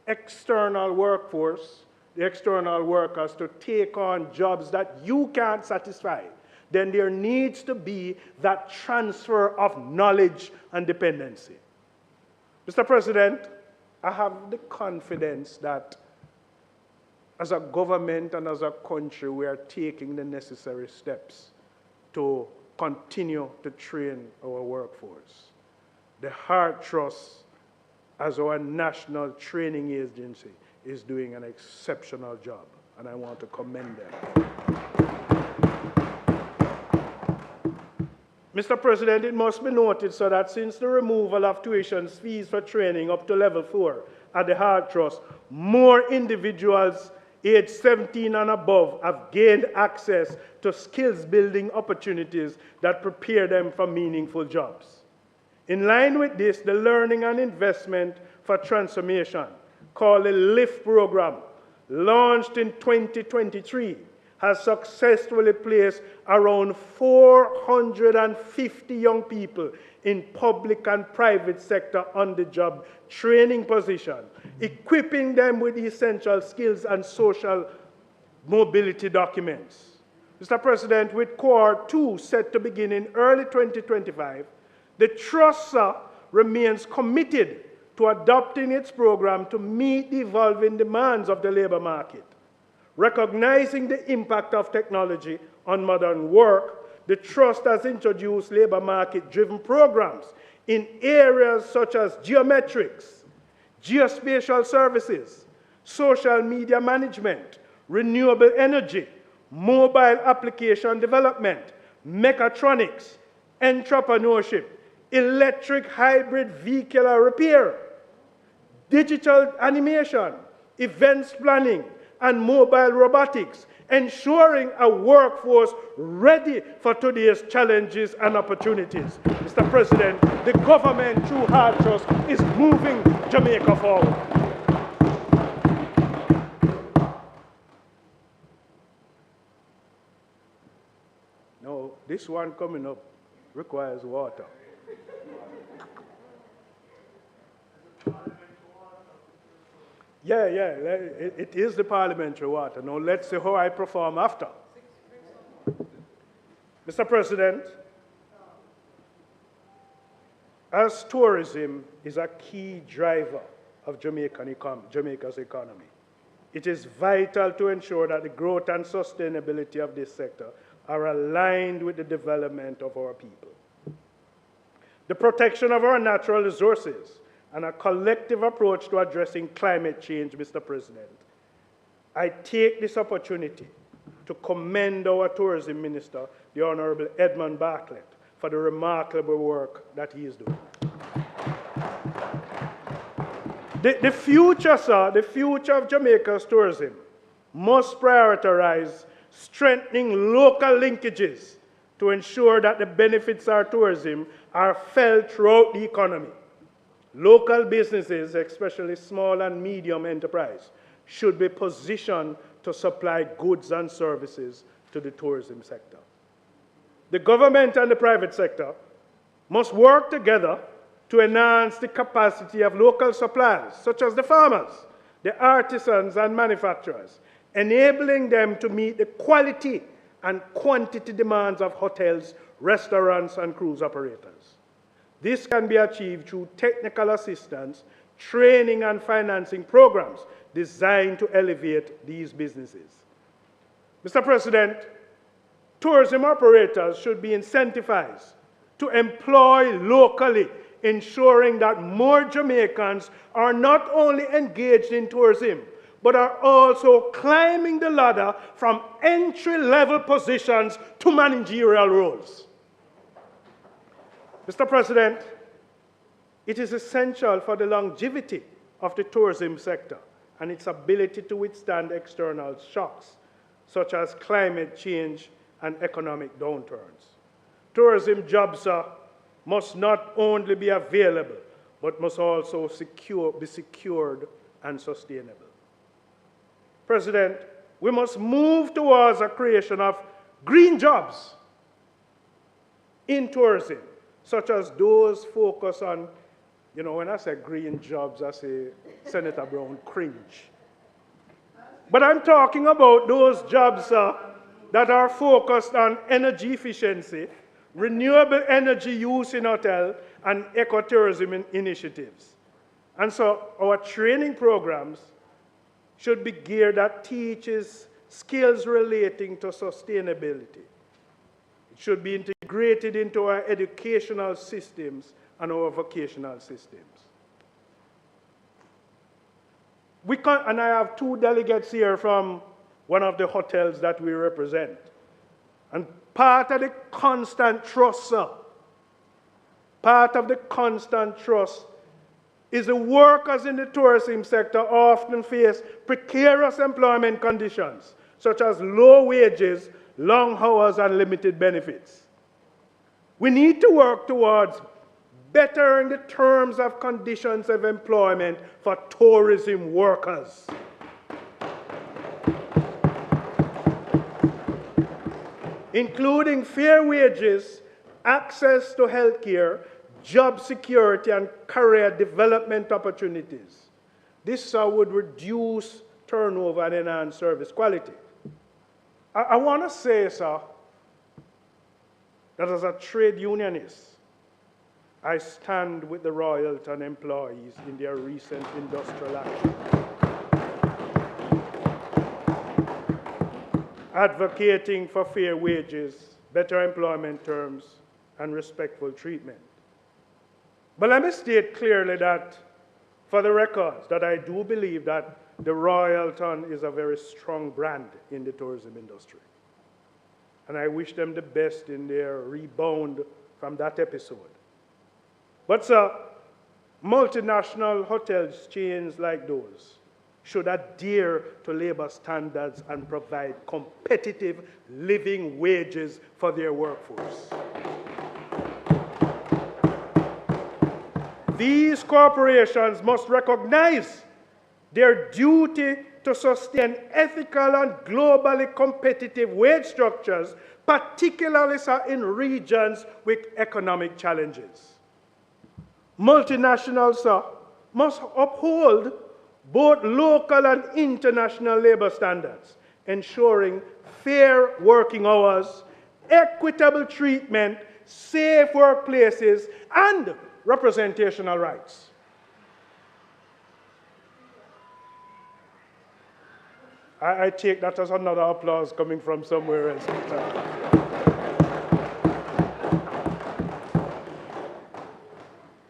external workforce, the external workers to take on jobs that you can't satisfy, then there needs to be that transfer of knowledge and dependency. Mr. President, I have the confidence that as a government and as a country, we are taking the necessary steps to continue to train our workforce. The Heart Trust, as our national training agency, is doing an exceptional job, and I want to commend them. Mr. President, it must be noted so that since the removal of tuition fees for training up to level 4 at the Heart Trust, more individuals aged 17 and above have gained access to skills-building opportunities that prepare them for meaningful jobs. In line with this, the Learning and Investment for Transformation, called the LIFT program, launched in 2023, has successfully placed around 450 young people in public and private sector on-the-job training positions, equipping them with essential skills and social mobility documents. Mr. President, with Cohort 2 set to begin in early 2025, the Trust remains committed to adopting its program to meet the evolving demands of the labor market. Recognizing the impact of technology on modern work, the Trust has introduced labor market-driven programs in areas such as geometrics, geospatial services, social media management, renewable energy, mobile application development, mechatronics, entrepreneurship, electric hybrid vehicular repair, digital animation, events planning, and mobile robotics, ensuring a workforce ready for today's challenges and opportunities. Mr. President, the government, through Heart Trust, is moving Jamaica forward. No, this one coming up requires water. Yeah, it is the parliamentary water. Now let's see how I perform after. Mr. President, as tourism is a key driver of Jamaica's economy, it is vital to ensure that the growth and sustainability of this sector are aligned with the development of our people. The protection of our natural resources and a collective approach to addressing climate change, Mr. President. I take this opportunity to commend our tourism minister, the Honorable Edmund Bartlett, for the remarkable work that he is doing. The future, sir, the future of Jamaica's tourism must prioritize strengthening local linkages to ensure that the benefits of tourism are felt throughout the economy. Local businesses, especially small and medium enterprise, should be positioned to supply goods and services to the tourism sector. The government and the private sector must work together to enhance the capacity of local suppliers, such as the farmers, the artisans and manufacturers, enabling them to meet the quality and quantity demands of hotels, restaurants, and cruise operators. This can be achieved through technical assistance, training, and financing programs designed to elevate these businesses. Mr. President, tourism operators should be incentivized to employ locally, ensuring that more Jamaicans are not only engaged in tourism, but are also climbing the ladder from entry-level positions to managerial roles. Mr. President, it is essential for the longevity of the tourism sector and its ability to withstand external shocks, such as climate change and economic downturns. Tourism jobs must not only be available, but must also be secured and sustainable. President, we must move towards a creation of green jobs in tourism, such as those focused on, when I say green jobs, I say Senator Brown cringe. But I'm talking about those jobs that are focused on energy efficiency, renewable energy use in hotel, and ecotourism initiatives. And so our training programs should be geared that teaches skills relating to sustainability. It should be integrated into our educational systems and our vocational systems. And I have two delegates here from one of the hotels that we represent. And part of the constant trust, sir, is the workers in the tourism sector often face precarious employment conditions, such as low wages, long hours, and limited benefits. We need to work towards bettering the terms of conditions of employment for tourism workers. Including fair wages, access to health care, job security, and career development opportunities. This would reduce turnover and enhance service quality. I want to say, sir, that as a trade unionist, I stand with the Royalton employees in their recent industrial action, advocating for fair wages, better employment terms, and respectful treatment. But let me state clearly that, for the records, that I do believe that the Royalton is a very strong brand in the tourism industry. And I wish them the best in their rebound from that episode. But, sir, multinational hotels chains like those should adhere to labor standards and provide competitive living wages for their workforce. These corporations must recognize their duty to sustain ethical and globally competitive wage structures, particularly in regions with economic challenges. Multinationals must uphold both local and international labor standards, ensuring fair working hours, equitable treatment, safe workplaces, and representational rights. I take that as another applause coming from somewhere else.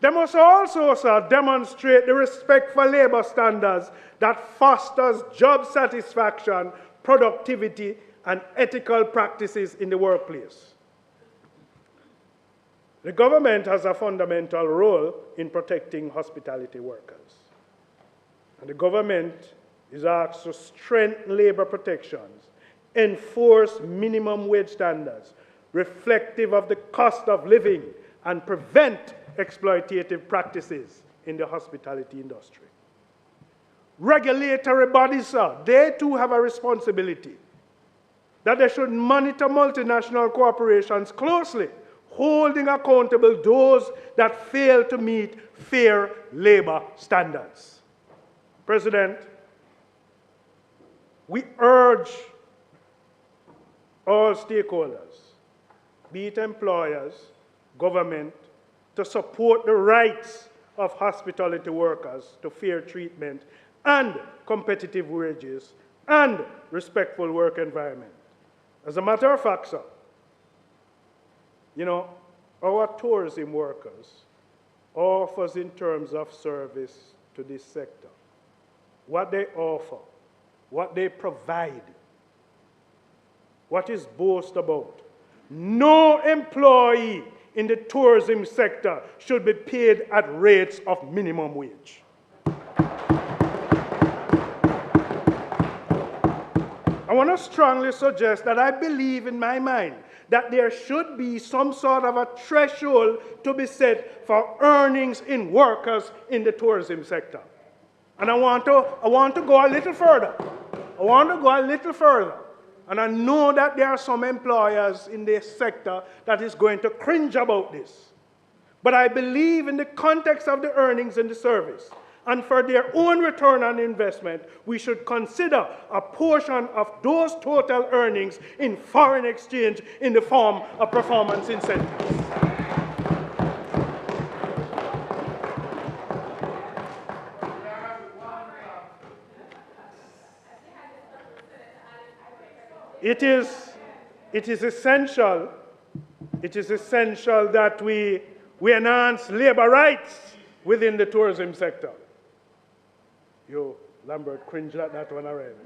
They must also, sir, demonstrate the respect for labor standards that fosters job satisfaction, productivity, and ethical practices in the workplace. The government has a fundamental role in protecting hospitality workers. And the government is asked to strengthen labor protections, enforce minimum wage standards reflective of the cost of living, and prevent exploitative practices in the hospitality industry. Regulatory bodies, sir, they too have a responsibility that they should monitor multinational corporations closely, holding accountable those that fail to meet fair labor standards. President, we urge all stakeholders, be it employers, government, to support the rights of hospitality workers to fair treatment and competitive wages and respectful work environment. As a matter of fact, sir, our tourism workers offers in terms of service to this sector. What they offer what they provide, what is boast about. No employee in the tourism sector should be paid at rates of minimum wage. I want to strongly suggest that I believe in my mind that there should be some sort of a threshold to be set for earnings in workers in the tourism sector. And I want to go a little further. And I know that there are some employers in this sector that is going to cringe about this. But I believe in the context of the earnings in the service, and for their own return on investment, we should consider a portion of those total earnings in foreign exchange in the form of performance incentives. It is essential that we enhance labor rights within the tourism sector. Yo, Lambert, cringe at that one already.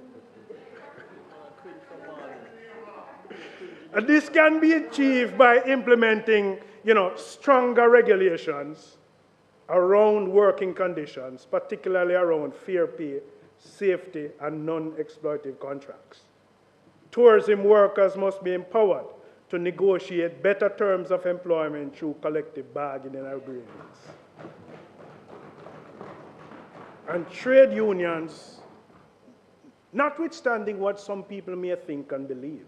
And this can be achieved by implementing, stronger regulations around working conditions, particularly around fair pay, safety, and non-exploitative contracts. Tourism workers must be empowered to negotiate better terms of employment through collective bargaining agreements. And trade unions, notwithstanding what some people may think and believe,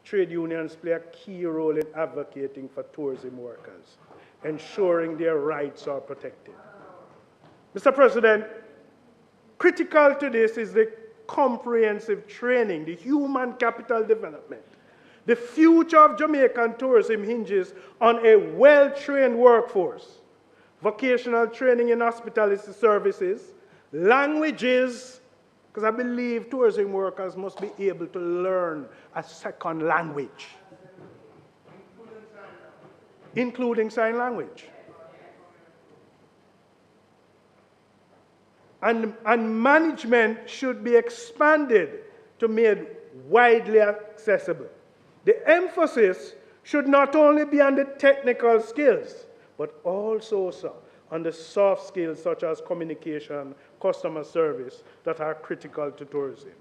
trade unions play a key role in advocating for tourism workers, ensuring their rights are protected. Mr. President, critical to this is the comprehensive training, the human capital development. The future of Jamaican tourism hinges on a well-trained workforce, vocational training in hospitality services, languages, because I believe tourism workers must be able to learn a second language, including sign language. And management should be expanded to made widely accessible. The emphasis should not only be on the technical skills, but also on the soft skills such as communication, customer service that are critical to tourism.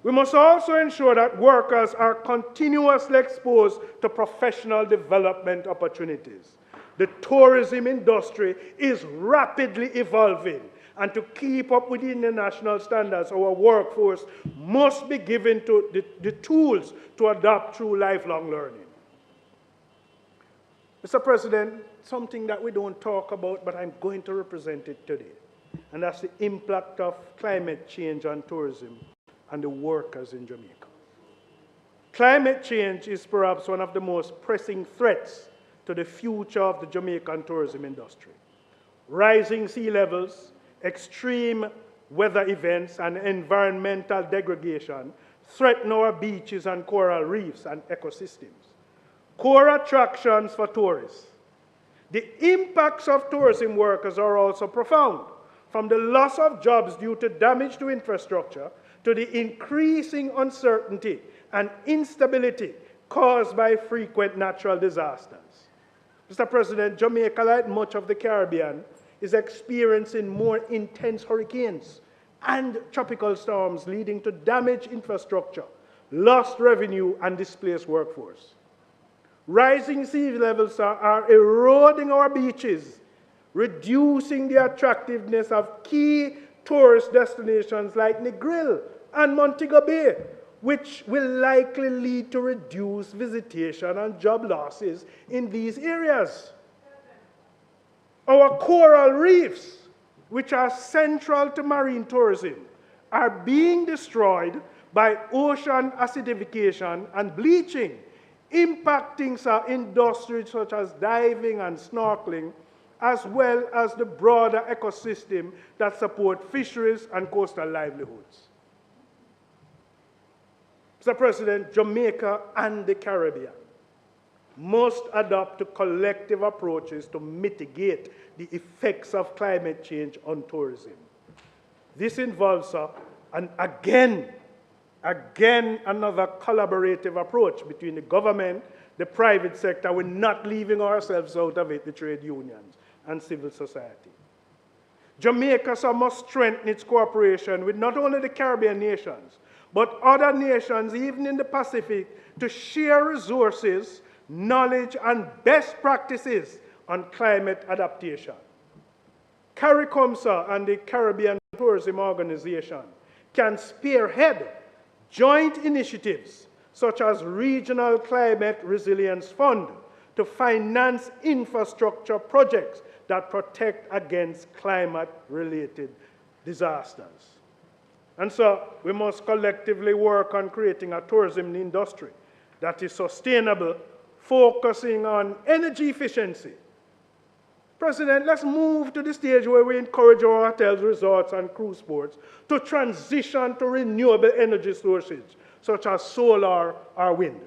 We must also ensure that workers are continuously exposed to professional development opportunities. The tourism industry is rapidly evolving, and to keep up with the international standards, our workforce must be given the tools to adapt through lifelong learning. Mr. President, something that we don't talk about, but I'm going to represent it today, and that's the impact of climate change on tourism and the workers in Jamaica. Climate change is perhaps one of the most pressing threats to the future of the Jamaican tourism industry. Rising sea levels, extreme weather events, and environmental degradation threaten our beaches and coral reefs and ecosystems. Core attractions for tourists. The impacts of tourism workers are also profound, from the loss of jobs due to damage to infrastructure to the increasing uncertainty and instability caused by frequent natural disasters. Mr. President, Jamaica, like much of the Caribbean, is experiencing more intense hurricanes and tropical storms leading to damaged infrastructure, lost revenue, and displaced workforce. Rising sea levels are eroding our beaches, reducing the attractiveness of key tourist destinations like Negril and Montego Bay, which will likely lead to reduced visitation and job losses in these areas. Our coral reefs, which are central to marine tourism, are being destroyed by ocean acidification and bleaching, impacting industries such as diving and snorkeling, as well as the broader ecosystem that support fisheries and coastal livelihoods. Mr. President, Jamaica and the Caribbean must adopt collective approaches to mitigate the effects of climate change on tourism. This involves And again, another collaborative approach between the government, the private sector. We're not leaving ourselves out of it, the trade unions and civil society. Jamaica must strengthen its cooperation with not only the Caribbean nations, but other nations, even in the Pacific, to share resources, knowledge, and best practices on climate adaptation. CARICOMSA and the Caribbean Tourism Organization can spearhead joint initiatives such as Regional Climate Resilience Fund to finance infrastructure projects that protect against climate-related disasters. And so we must collectively work on creating a tourism industry that is sustainable, focusing on energy efficiency. President, let's move to the stage where we encourage our hotels, resorts, and cruise ports to transition to renewable energy sources, such as solar or wind.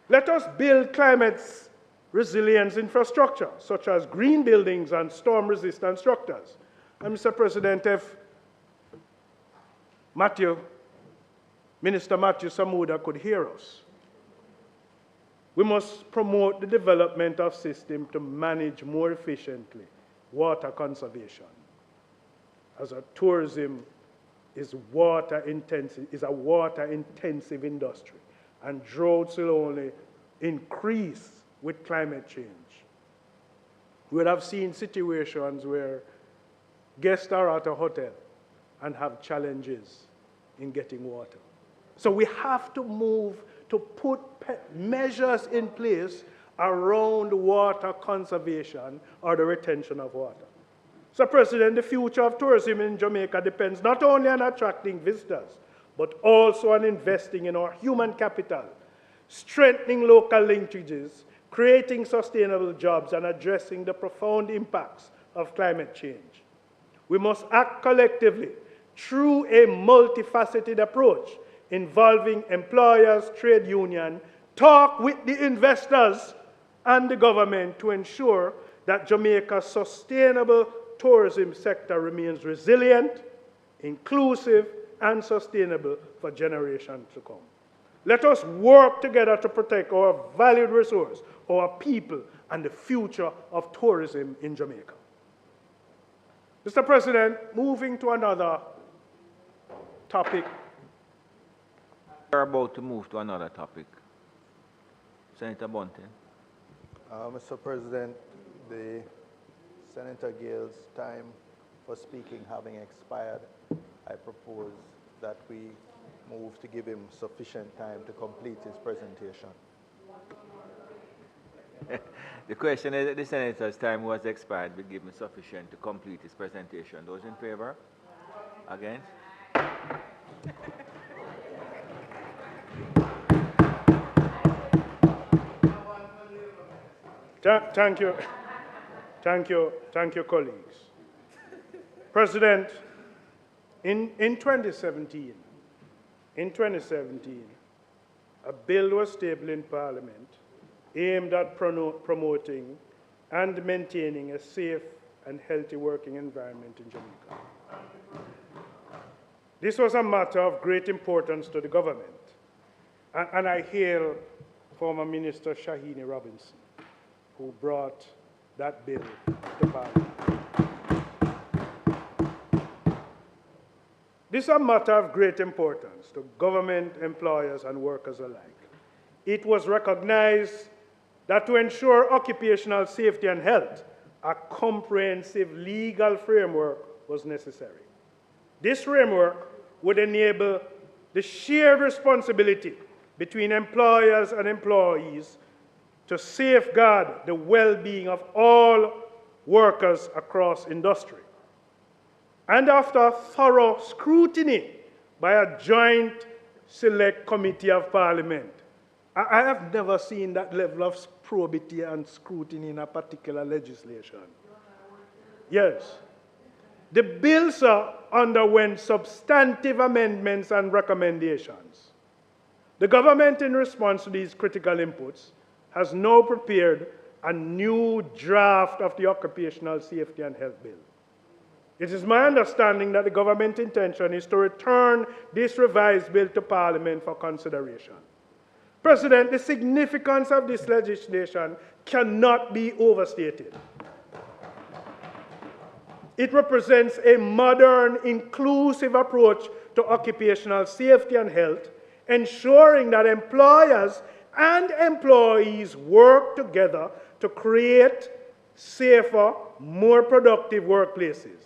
Let us build climate resilience infrastructure, such as green buildings and storm-resistant structures. And Mr. President, if Minister Matthew Samuda could hear us, we must promote the development of systems to manage more efficiently water conservation. As a tourism is a water-intensive industry, and droughts will only increase with climate change. We would have seen situations where guests are at a hotel and have challenges in getting water. So we have to move to put measures in place around water conservation or the retention of water. So, President, the future of tourism in Jamaica depends not only on attracting visitors, but also on investing in our human capital, strengthening local linkages, creating sustainable jobs, and addressing the profound impacts of climate change. We must act collectively through a multifaceted approach involving employers, trade unions, talk with the investors and the government to ensure that Jamaica's sustainable tourism sector remains resilient, inclusive, and sustainable for generations to come. Let us work together to protect our valued resource, our people, and the future of tourism in Jamaica. Mr. President, moving to another topic. We're about to move to another topic. Senator Bunting. Mr. President, the Senator Gale's time for speaking having expired, I propose that we move to give him sufficient time to complete his presentation. The question is that the Senator's time was expired. We give him sufficient to complete his presentation. Those in favor? Against? Thank you, colleagues. President, in 2017, a bill was tabled in Parliament aimed at promoting and maintaining a safe and healthy working environment in Jamaica. This was a matter of great importance to the government, and I hail former Minister Shahini Robinson, who brought that bill to Parliament. This is a matter of great importance to government, employers, and workers alike. It was recognized that to ensure occupational safety and health, a comprehensive legal framework was necessary. This framework would enable the shared responsibility between employers and employees to safeguard the well-being of all workers across industry. And after thorough scrutiny by a joint select committee of Parliament, I have never seen that level of probity and scrutiny in a particular legislation. Yes. The bills underwent substantive amendments and recommendations. The government, in response to these critical inputs, has now prepared a new draft of the Occupational Safety and Health Bill. It is my understanding that the government intention is to return this revised bill to Parliament for consideration. President, the significance of this legislation cannot be overstated. It represents a modern, inclusive approach to occupational safety and health, ensuring that employers and employees work together to create safer, more productive workplaces.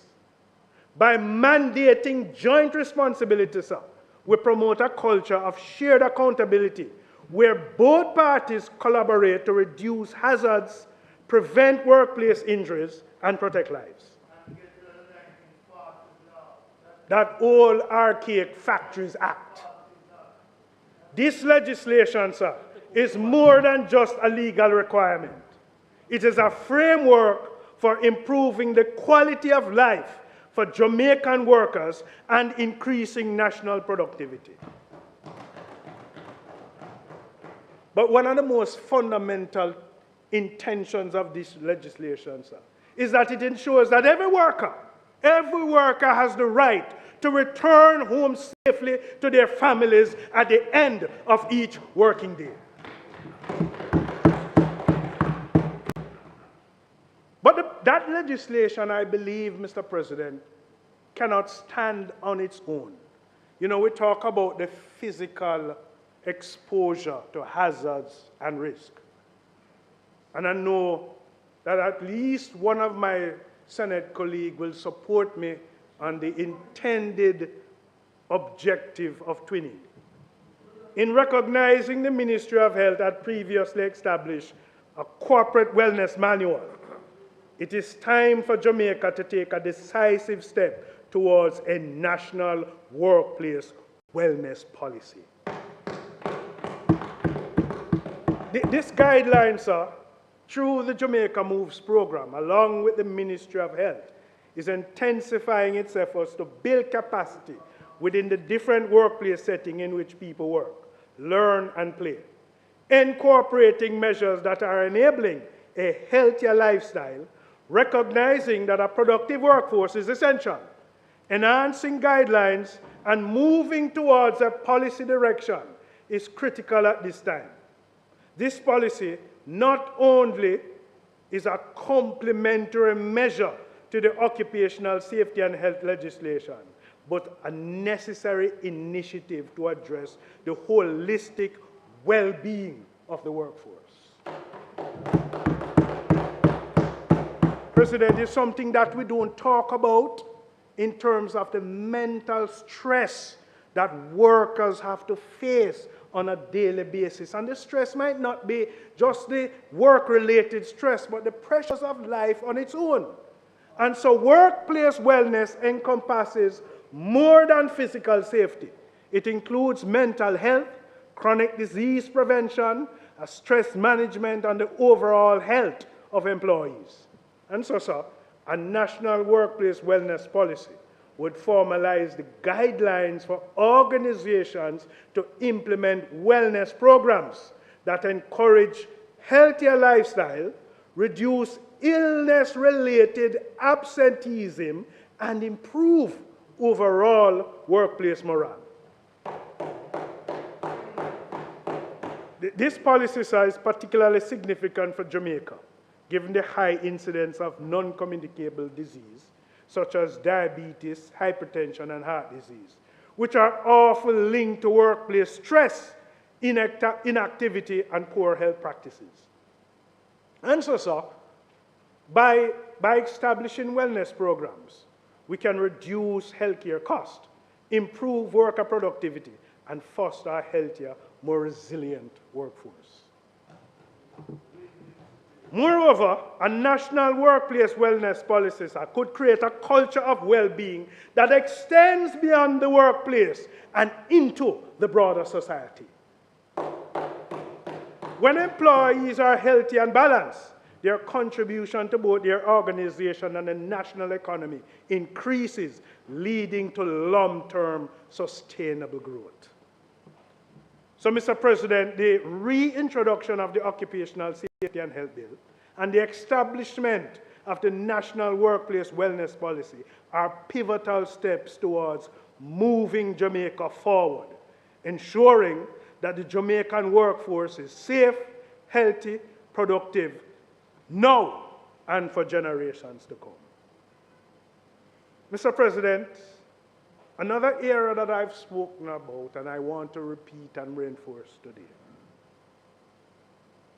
By mandating joint responsibility, sir, we promote a culture of shared accountability where both parties collaborate to reduce hazards, prevent workplace injuries, and protect lives. That old archaic Factories Act. This legislation, sir, is more than just a legal requirement. It is a framework for improving the quality of life for Jamaican workers and increasing national productivity. But one of the most fundamental intentions of this legislation, sir, is that it ensures that every worker has the right to return home safely to their families at the end of each working day. But that legislation, I believe, Mr. President, cannot stand on its own. You know, we talk about the physical exposure to hazards and risk. And I know that at least one of my Senate colleagues will support me on the intended objective of twinning. In recognizing the Ministry of Health had previously established a corporate wellness manual, it is time for Jamaica to take a decisive step towards a national workplace wellness policy. This guideline, sir, through the Jamaica Moves program, along with the Ministry of Health, is intensifying its efforts to build capacity within the different workplace settings in which people work, learn, and play, incorporating measures that are enabling a healthier lifestyle, recognizing that a productive workforce is essential, enhancing guidelines, and moving towards a policy direction is critical at this time. This policy not only is a complementary measure to the occupational safety and health legislation, but a necessary initiative to address the holistic well-being of the workforce. President, is something that we don't talk about in terms of the mental stress that workers have to face on a daily basis. And the stress might not be just the work-related stress, but the pressures of life on its own. And so workplace wellness encompasses more than physical safety. It includes mental health, chronic disease prevention, stress management, and the overall health of employees. And so, sir, a national workplace wellness policy would formalize the guidelines for organizations to implement wellness programs that encourage healthier lifestyle, reduce illness-related absenteeism, and improve overall workplace morale. This policy, sir, is particularly significant for Jamaica, given the high incidence of non-communicable disease, such as diabetes, hypertension, and heart disease, which are often linked to workplace stress, inactivity, and poor health practices. And so, sir, by establishing wellness programs, we can reduce healthcare costs, improve worker productivity, and foster a healthier, more resilient workforce. Moreover, a national workplace wellness policy could create a culture of well-being that extends beyond the workplace and into the broader society. When employees are healthy and balanced, their contribution to both their organization and the national economy increases, leading to long-term sustainable growth. So, Mr. President, the reintroduction of the Occupational Safety and Health Bill and the establishment of the National Workplace Wellness Policy are pivotal steps towards moving Jamaica forward, ensuring that the Jamaican workforce is safe, healthy, productive, now and for generations to come. Mr. President, another area that I've spoken about and I want to repeat and reinforce today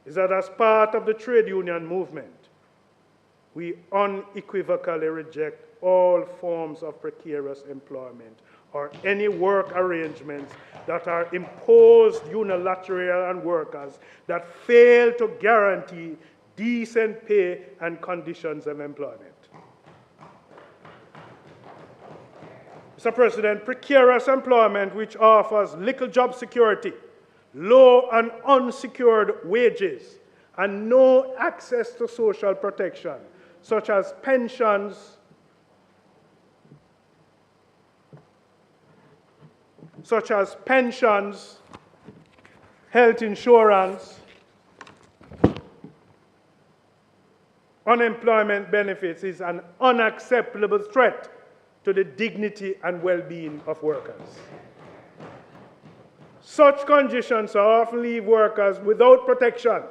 is that as part of the trade union movement, we unequivocally reject all forms of precarious employment or any work arrangements that are imposed unilaterally on workers that fail to guarantee decent pay and conditions of employment. Mr. President, precarious employment which offers little job security, low and unsecured wages, and no access to social protection, such as pensions, health insurance, unemployment benefits is an unacceptable threat to the dignity and well-being of workers. Such conditions often leave workers without protection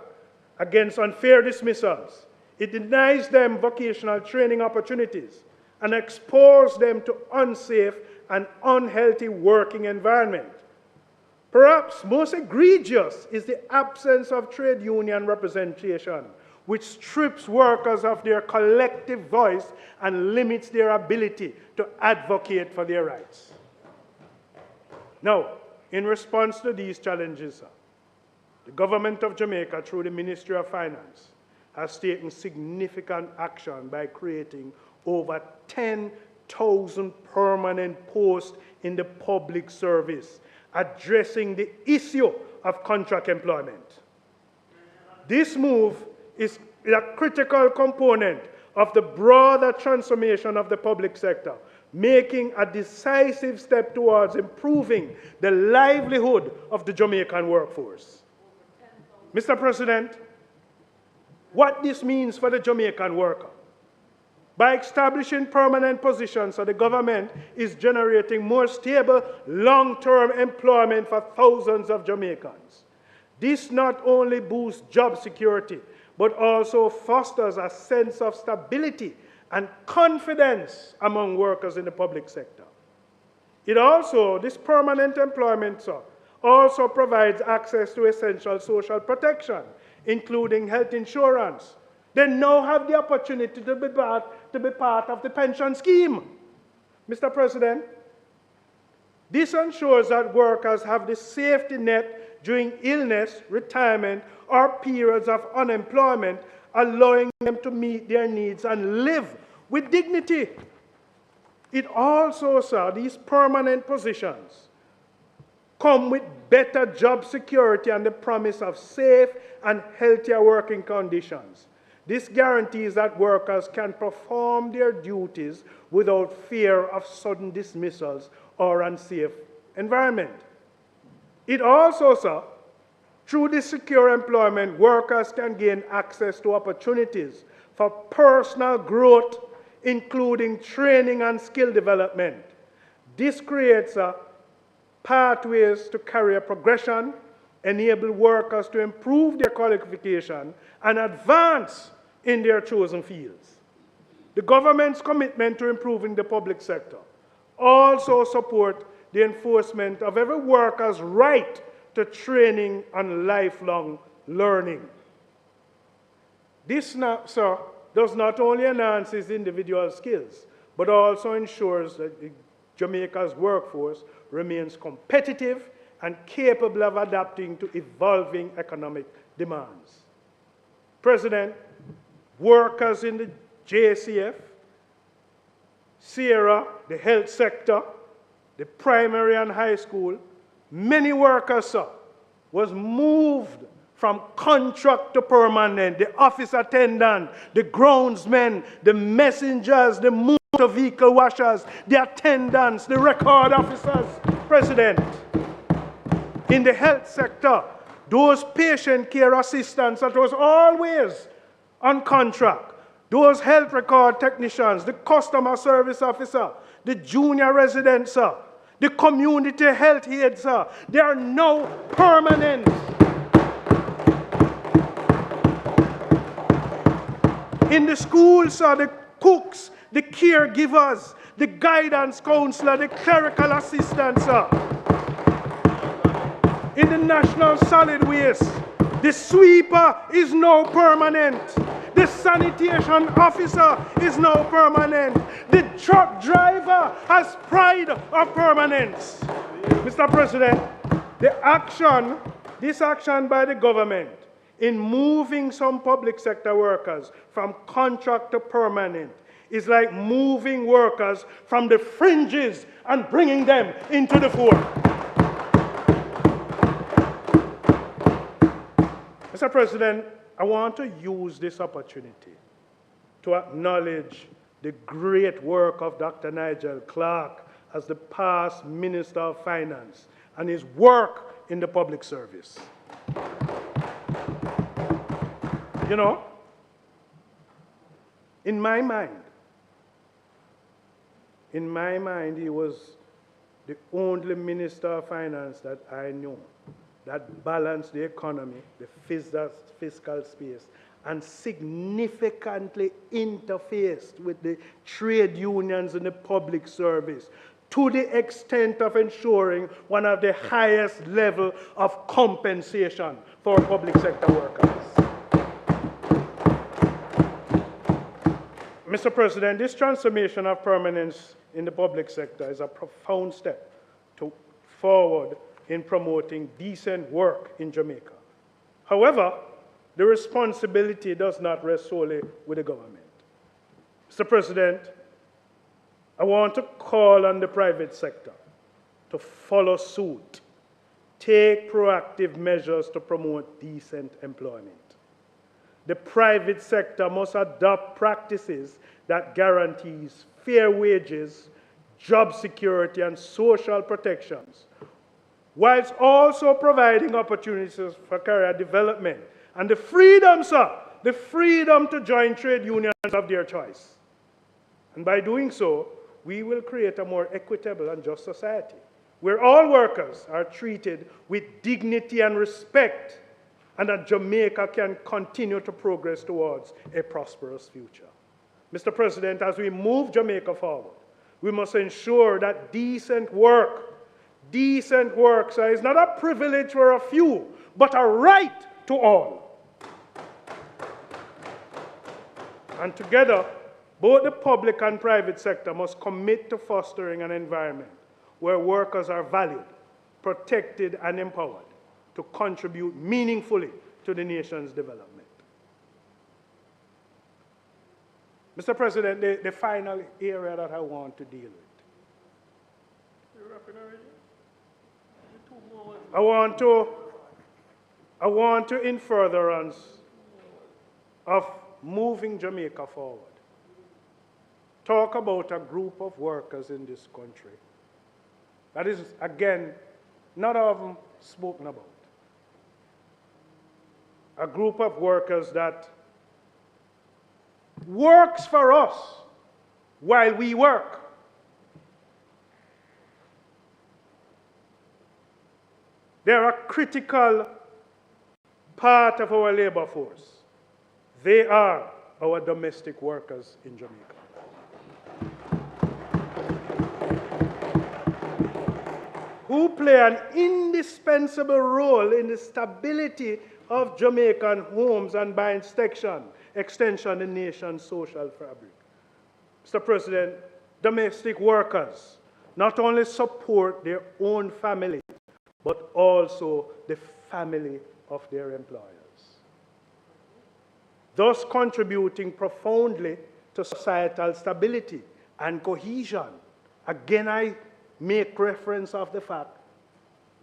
against unfair dismissals. It denies them vocational training opportunities and exposes them to unsafe and unhealthy working environment. Perhaps most egregious is the absence of trade union representation, which strips workers of their collective voice and limits their ability to advocate for their rights. Now, in response to these challenges, the government of Jamaica, through the Ministry of Finance, has taken significant action by creating over 10,000 permanent posts in the public service, addressing the issue of contract employment. This move is a critical component of the broader transformation of the public sector, making a decisive step towards improving the livelihood of the Jamaican workforce. Mr. President, what this means for the Jamaican worker? By establishing permanent positions, so the government is generating more stable, long-term employment for thousands of Jamaicans. This not only boosts job security, but also fosters a sense of stability and confidence among workers in the public sector. This permanent employment also provides access to essential social protection, including health insurance. They now have the opportunity to be part of the pension scheme. Mr. President, this ensures that workers have the safety net during illness, retirement, or periods of unemployment, allowing them to meet their needs and live with dignity. It also, these permanent positions come with better job security and the promise of safe and healthier working conditions. This guarantees that workers can perform their duties without fear of sudden dismissals or unsafe environment. It also, through this secure employment, workers can gain access to opportunities for personal growth, including training and skill development. This creates pathways to career progression, enable workers to improve their qualification and advance in their chosen fields. The government's commitment to improving the public sector also supports the enforcement of every worker's right to training and lifelong learning. This, does not only enhance individual skills, but also ensures that Jamaica's workforce remains competitive and capable of adapting to evolving economic demands. President, workers in the JCF, Sierra, the health sector, the primary and high school, many workers, was moved from contract to permanent. The office attendant, the groundsmen, the messengers, the motor vehicle washers, the attendants, the record officers. President, in the health sector, those patient care assistants that was always on contract, those health record technicians, the customer service officer, the junior resident, sir, the community health aide, sir, they are now permanent. In the schools, sir, the cooks, the caregivers, the guidance counselor, the clerical assistants, sir. In the national solid waste, the sweeper is now permanent. The sanitation officer is now permanent. The truck driver has pride of permanence. Mr. President, this action by the government in moving some public sector workers from contract to permanent is like moving workers from the fringes and bringing them into the fore. Mr. President, I want to use this opportunity to acknowledge the great work of Dr. Nigel Clarke as the past Minister of Finance and his work in the public service. You know, in my mind, he was the only Minister of Finance that I knew that balanced the economy, the fiscal space, and significantly interfaced with the trade unions in the public service to the extent of ensuring one of the highest level of compensation for public sector workers. Mr. President, this transformation of permanence in the public sector is a profound step forward in promoting decent work in Jamaica. However, the responsibility does not rest solely with the government. Mr. President, I want to call on the private sector to follow suit, take proactive measures to promote decent employment. The private sector must adopt practices that guarantees fair wages, job security, and social protections, whilst also providing opportunities for career development and the freedom, sir, the freedom to join trade unions of their choice. And by doing so, we will create a more equitable and just society, where all workers are treated with dignity and respect, and that Jamaica can continue to progress towards a prosperous future. Mr. President, as we move Jamaica forward, we must ensure that decent work, sir, is not a privilege for a few, but a right to all. And together, both the public and private sector must commit to fostering an environment where workers are valued, protected, and empowered to contribute meaningfully to the nation's development. Mr. President, the final area that I want to deal with. I want to, in furtherance of moving Jamaica forward, talk about a group of workers in this country that is, again, not often spoken about. A group of workers that works for us while we work. They're a critical part of our labor force. They are our domestic workers in Jamaica. Who play an indispensable role in the stability of Jamaican homes and by extension, the nation's social fabric. Mr. President, domestic workers not only support their own family, but also the family of their employers, thus contributing profoundly to societal stability and cohesion. Again, I make reference of the fact,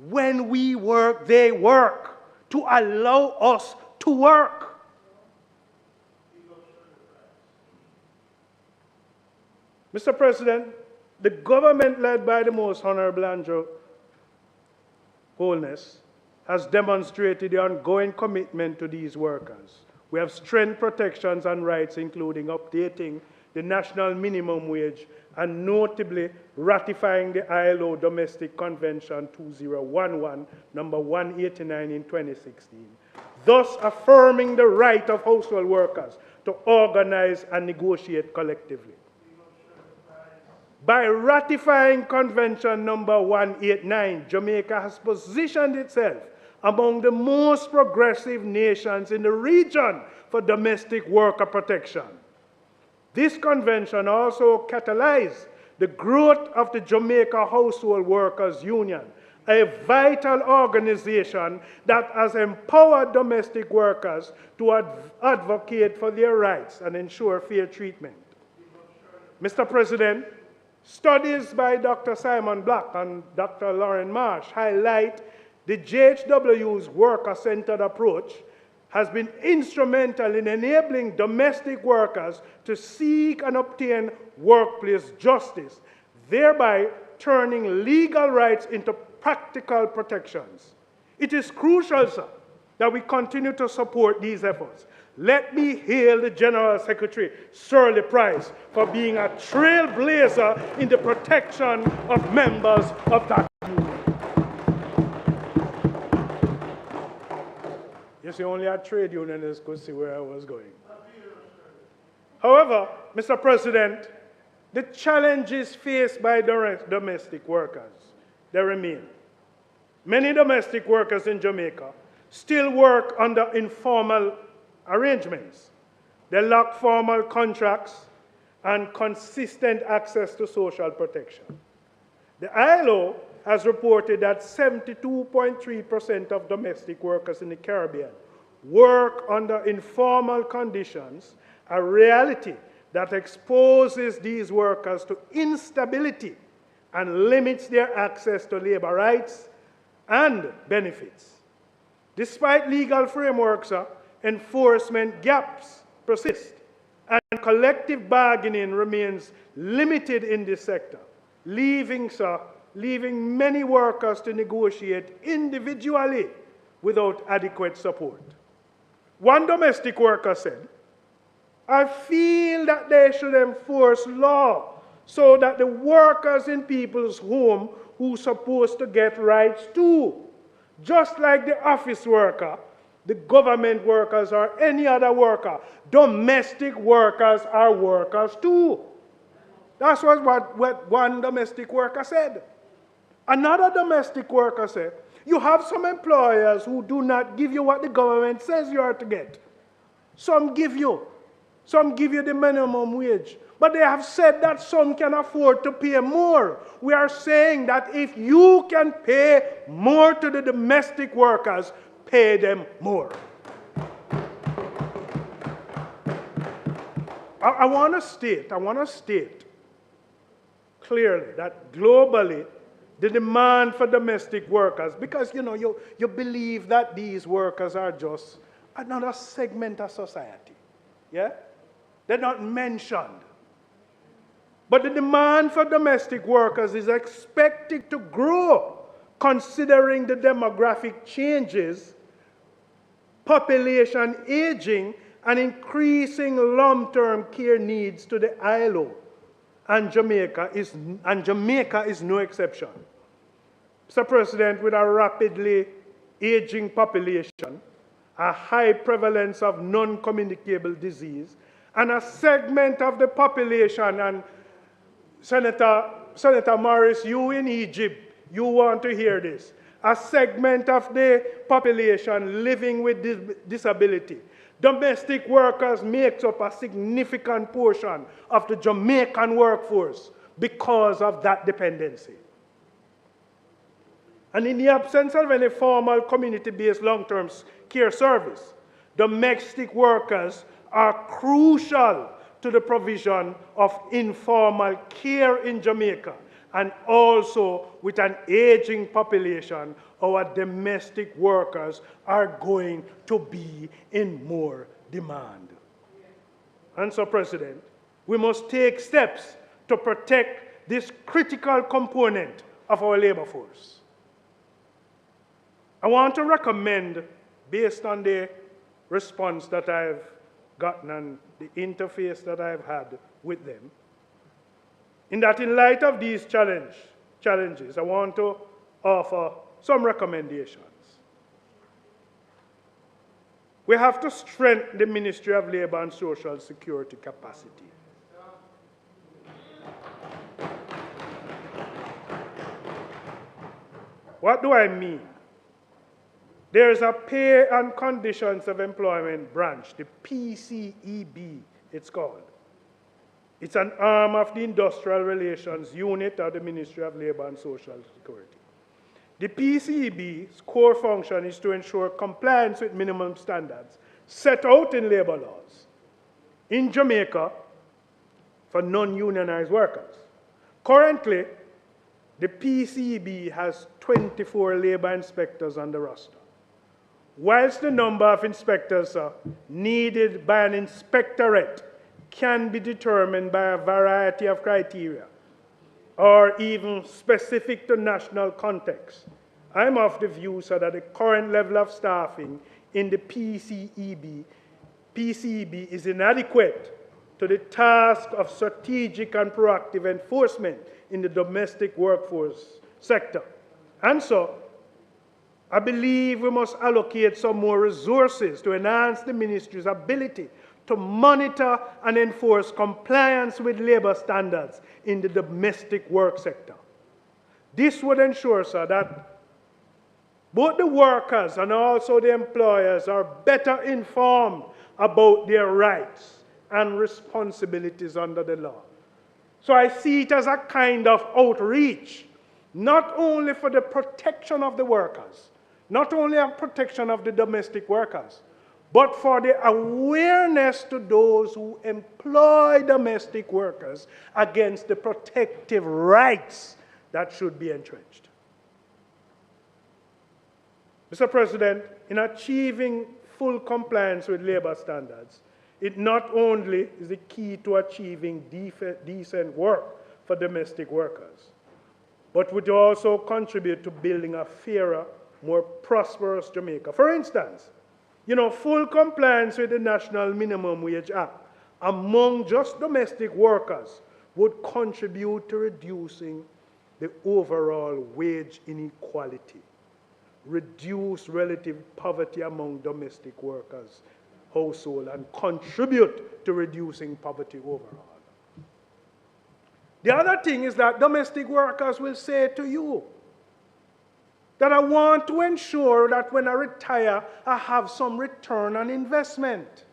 when we work, they work to allow us to work. Mr. President, the government led by the Most Honorable Andrew Holness has demonstrated the ongoing commitment to these workers We have strengthened protections and rights, including updating the national minimum wage and notably ratifying the ILO Domestic Convention 2011, number 189 in 2016, thus affirming the right of household workers to organize and negotiate collectively. By ratifying Convention number 189, Jamaica has positioned itself among the most progressive nations in the region for domestic worker protection. This convention also catalyzed the growth of the Jamaica Household Workers Union, a vital organization that has empowered domestic workers to advocate for their rights and ensure fair treatment. Mr. President, studies by Dr. Simon Black and Dr. Lauren Marsh highlight the JHW's worker-centered approach has been instrumental in enabling domestic workers to seek and obtain workplace justice, thereby turning legal rights into practical protections. It is crucial, sir, that we continue to support these efforts. Let me hail the General Secretary, Shirley Price, for being a trailblazer in the protection of members of that union. You see, only a trade unionists could see where I was going. However, Mr. President, the challenges faced by domestic workers, they remain. Many domestic workers in Jamaica still work under informal arrangements. They lack formal contracts and consistent access to social protection. The ILO has reported that 72.3% of domestic workers in the Caribbean work under informal conditions, a reality that exposes these workers to instability and limits their access to labor rights and benefits. Despite legal frameworks, enforcement gaps persist, and collective bargaining remains limited in this sector, leaving many workers to negotiate individually without adequate support. One domestic worker said, "I feel that they should enforce law so that the workers in people's home who are supposed to get rights too. Just like the office worker, the government workers, or any other worker, domestic workers are workers too." That's what one domestic worker said. Another domestic worker said, "You have some employers who do not give you what the government says you are to get. Some give you the minimum wage. But they have said that some can afford to pay more. We are saying that if you can pay more to the domestic workers, pay them more." I want to state clearly that globally, the demand for domestic workers, because you believe that these workers are just another segment of society. Yeah? They're not mentioned. But the demand for domestic workers is expected to grow considering the demographic changes, population aging, and increasing long-term care needs to the ILO. And Jamaica is no exception. Mr. President, with a rapidly aging population, a high prevalence of non-communicable disease, and a segment of the population, and Senator Morris, you in Egypt, you want to hear this, a segment of the population living with disability. Domestic workers makes up a significant portion of the Jamaican workforce because of that dependency. And in the absence of any formal community-based long-term care service, domestic workers are crucial to the provision of informal care in Jamaica. And also, with an aging population, our domestic workers are going to be in more demand. And so, President, we must take steps to protect this critical component of our labor force. I want to recommend, based on the response that I've gotten and the interface that I've had with them, in that in light of these challenges, I want to offer some recommendations. We have to strengthen the Ministry of Labour and Social Security capacity. What do I mean? There is a Pay and Conditions of Employment branch, the PCEB, it's called. It's an arm of the Industrial Relations Unit of the Ministry of Labour and Social Security. The PCEB's core function is to ensure compliance with minimum standards set out in labor laws in Jamaica for non-unionized workers. Currently, the PCEB has 24 labor inspectors on the roster. Whilst the number of inspectors needed by an inspectorate can be determined by a variety of criteria, or even specific to national context, I'm of the view that the current level of staffing in the PCEB is inadequate to the task of strategic and proactive enforcement in the domestic workforce sector. And so, I believe we must allocate some more resources to enhance the ministry's ability to monitor and enforce compliance with labor standards in the domestic work sector. This would ensure, sir, that both the workers and also the employers are better informed about their rights and responsibilities under the law. So I see it as a kind of outreach, not only for the protection of the workers, not only a protection of the domestic workers, but for the awareness to those who employ domestic workers against the protective rights that should be entrenched. Mr. President, in achieving full compliance with labor standards, it not only is the key to achieving decent work for domestic workers, but would also contribute to building a fairer, more prosperous Jamaica. For instance, full compliance with the National Minimum Wage Act among just domestic workers would contribute to reducing the overall wage inequality, reduce relative poverty among domestic workers, household, and contribute to reducing poverty overall. The other thing is that domestic workers will say to you that I want to ensure that when I retire, I have some return on investment.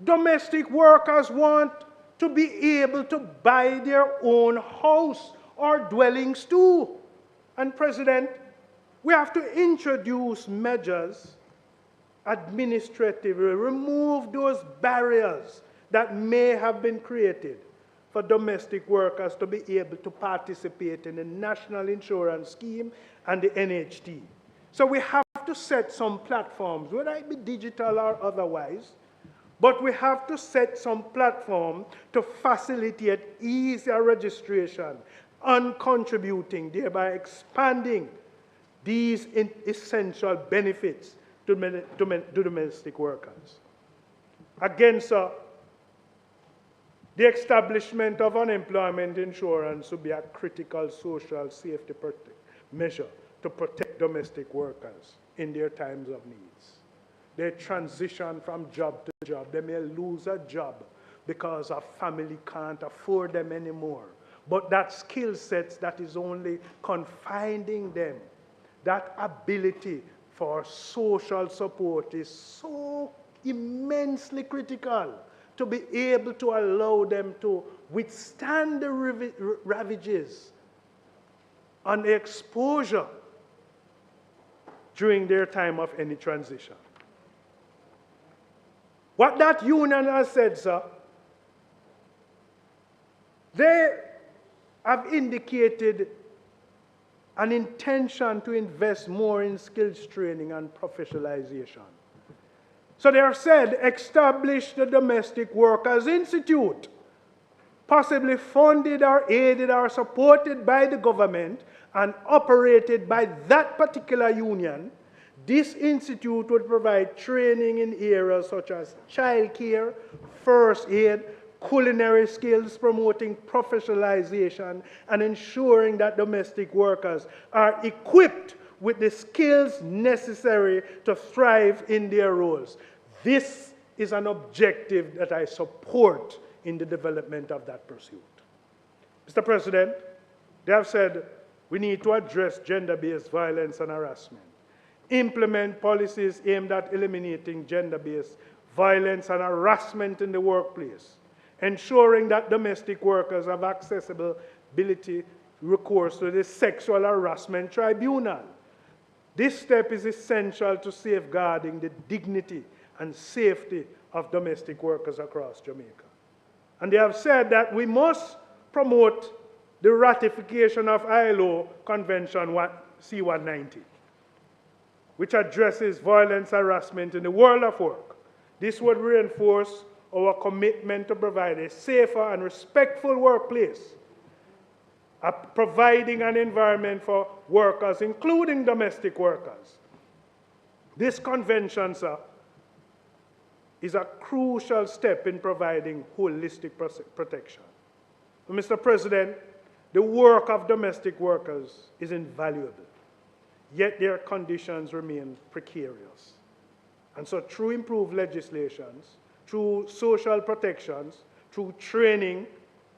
Domestic workers want to be able to buy their own house or dwellings too. And President, we have to introduce measures administratively, remove those barriers that may have been created for domestic workers to be able to participate in the National Insurance Scheme and the NHT. So we have to set some platforms, whether it be digital or otherwise, but we have to set some platform to facilitate easier registration and contributing, thereby expanding these essential benefits to domestic workers. Again, sir, the establishment of unemployment insurance would be a critical social safety measure to protect domestic workers in their times of needs. They transition from job to job. They may lose a job because a family can't afford them anymore. But that skill set that is only confining them, that ability for social support is so immensely critical to be able to allow them to withstand the ravages and the exposure during their time of any transition. What that union has said, sir, they have indicated an intention to invest more in skills training and professionalization. So they have said, establish the Domestic Workers Institute, possibly funded or aided or supported by the government and operated by that particular union, This institute would provide training in areas such as childcare, first aid, culinary skills, promoting professionalization, and ensuring that domestic workers are equipped with the skills necessary to thrive in their roles. This is an objective that I support in the development of that pursuit. Mr. President, they have said we need to address gender-based violence and harassment, implement policies aimed at eliminating gender-based violence and harassment in the workplace, ensuring that domestic workers have accessibility recourse to the Sexual Harassment Tribunal. This step is essential to safeguarding the dignity and safety of domestic workers across Jamaica. And they have said that we must promote the ratification of ILO Convention C-190, which addresses violence harassment in the world of work. This would reinforce our commitment to provide a safer and respectful workplace, providing an environment for workers, including domestic workers. This convention, sir, is a crucial step in providing holistic protection. Mr. President, the work of domestic workers is invaluable, yet their conditions remain precarious. And so through improved legislations, through social protections, through training,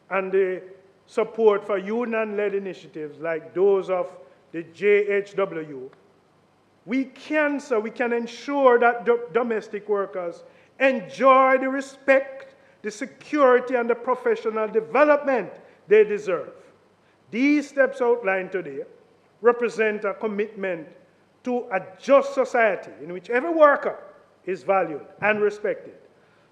and the support for union-led initiatives like those of the JHW, we can ensure that domestic workers enjoy the respect, the security, and the professional development they deserve. These steps outlined today represent a commitment to a just society in which every worker is valued and respected.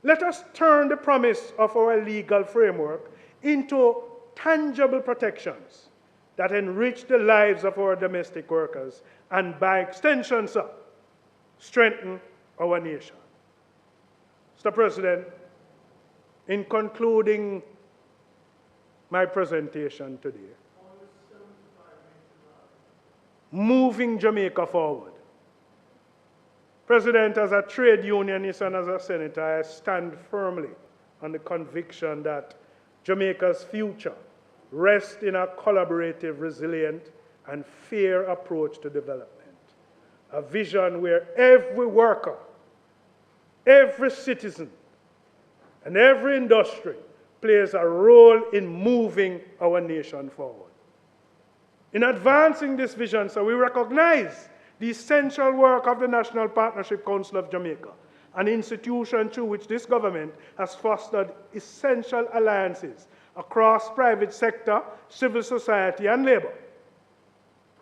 Let us turn the promise of our legal framework into tangible protections that enrich the lives of our domestic workers and, by extension, sir, strengthen our nation. Mr. President, in concluding my presentation today, moving Jamaica forward. President, as a trade unionist and as a senator, I stand firmly on the conviction that Jamaica's future rests in a collaborative, resilient, and fair approach to development. A vision where every worker, every citizen, and every industry plays a role in moving our nation forward. In advancing this vision, so we recognize the essential work of the National Partnership Council of Jamaica, an institution through which this government has fostered essential alliances across private sector, civil society, and labor.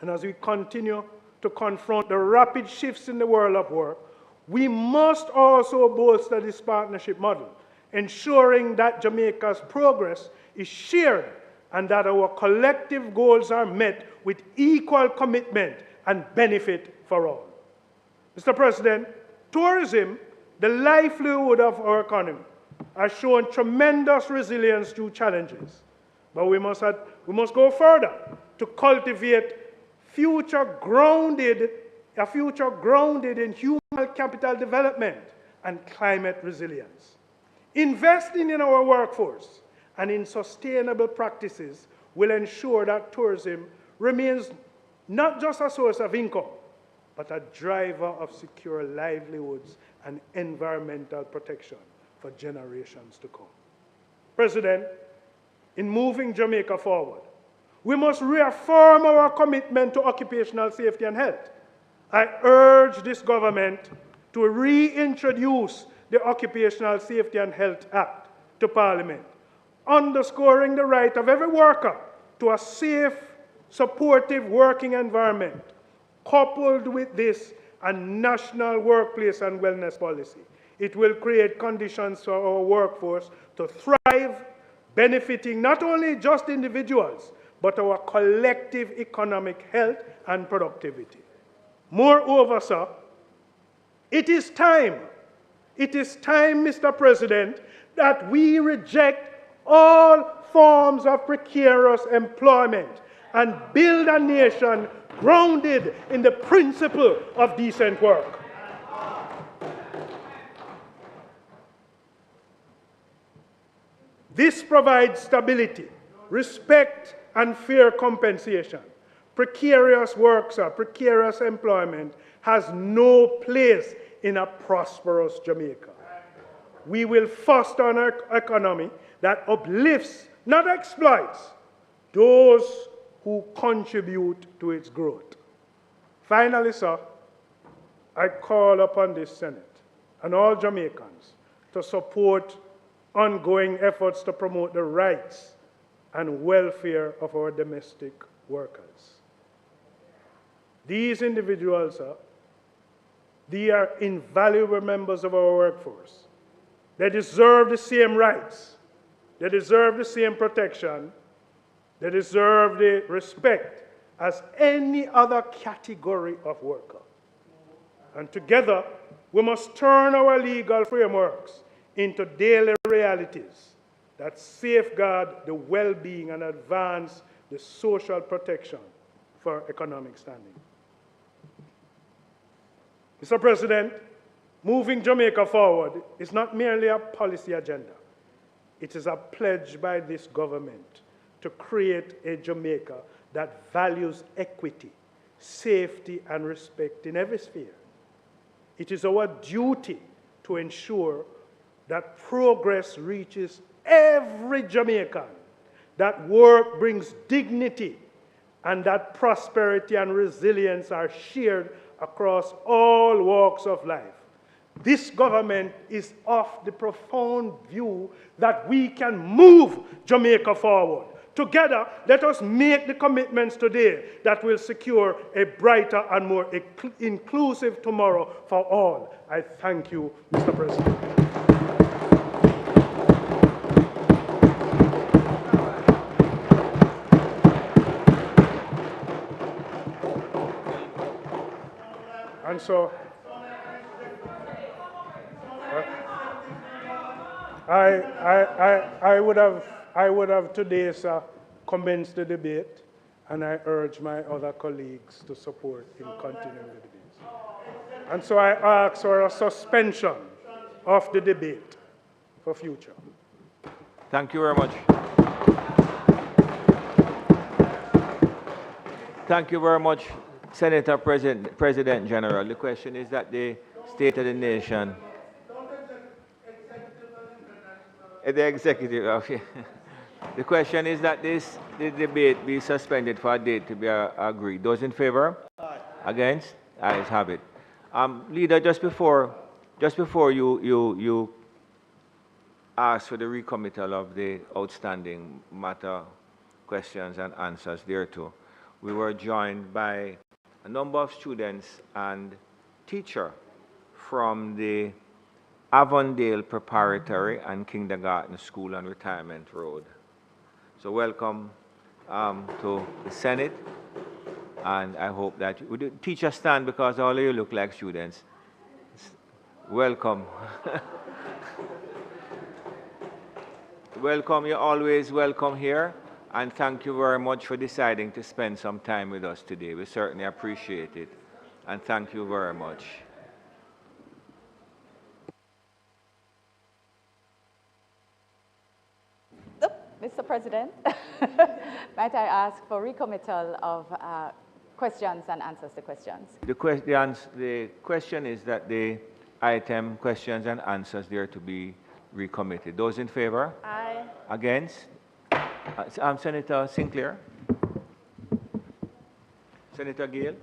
And as we continue to confront the rapid shifts in the world of work, we must also bolster this partnership model, ensuring that Jamaica's progress is shared and that our collective goals are met with equal commitment and benefit for all. Mr. President, tourism, the livelihood of our economy, has shown tremendous resilience through challenges. But we must go further to cultivate a future grounded in human capital development and climate resilience. Investing in our workforce and in sustainable practices will ensure that tourism remains not just a source of income, but a driver of secure livelihoods and environmental protection for generations to come. President, in moving Jamaica forward, we must reaffirm our commitment to occupational safety and health. I urge this government to reintroduce the Occupational Safety and Health Act to Parliament, underscoring the right of every worker to a safe, supportive working environment. Coupled with this, a national workplace and wellness policy. It will create conditions for our workforce to thrive, benefiting not only just individuals, but our collective economic health and productivity. Moreover, sir, it is time, Mr. President, that we reject all forms of precarious employment and build a nation grounded in the principle of decent work. This provides stability, respect, and fair compensation. Precarious work or precarious employment has no place in a prosperous Jamaica. We will foster an economy that uplifts, not exploits, those who contribute to its growth. Finally, sir, I call upon this Senate and all Jamaicans to support ongoing efforts to promote the rights and welfare of our domestic workers. These individuals, they are invaluable members of our workforce. They deserve the same rights. They deserve the same protection. They deserve the respect as any other category of worker. And together, we must turn our legal frameworks into daily realities that safeguard the well-being and advance the social protection for economic standing. Mr. President, moving Jamaica forward is not merely a policy agenda. It is a pledge by this government to create a Jamaica that values equity, safety, and respect in every sphere. It is our duty to ensure that progress reaches every Jamaican, that work brings dignity, and that prosperity and resilience are shared across all walks of life. This government is of the profound view that we can move Jamaica forward. Together, let us make the commitments today that will secure a brighter and more inclusive tomorrow for all. I thank you, Mr. President. And so, I would have today, sir, commenced the debate, and I urge my other colleagues to support in continuing the debate. And so I ask for a suspension of the debate for future. Thank you very much. Thank you very much, Senator President General. The question is that the State of the Nation. The executive, okay. The question is that the debate be suspended for a date to be agreed. Those in favor? Aye. Against? Ayes have it. Leader, just before you ask for the recommittal of the outstanding matter questions and answers thereto, we were joined by a number of students and teachers from the Avondale Preparatory and Kindergarten School on Retirement Road. So welcome to the Senate, and I hope that you would teachers stand because all of you look like students. Welcome. Welcome, you're always welcome here, and thank you very much for deciding to spend some time with us today. We certainly appreciate it, and thank you very much. Mr. President, might I ask for recommittal of questions and answers to questions? The question is that the item questions and answers there to be recommitted. Those in favor? Aye. Against? Senator Sinclair? Senator Gale?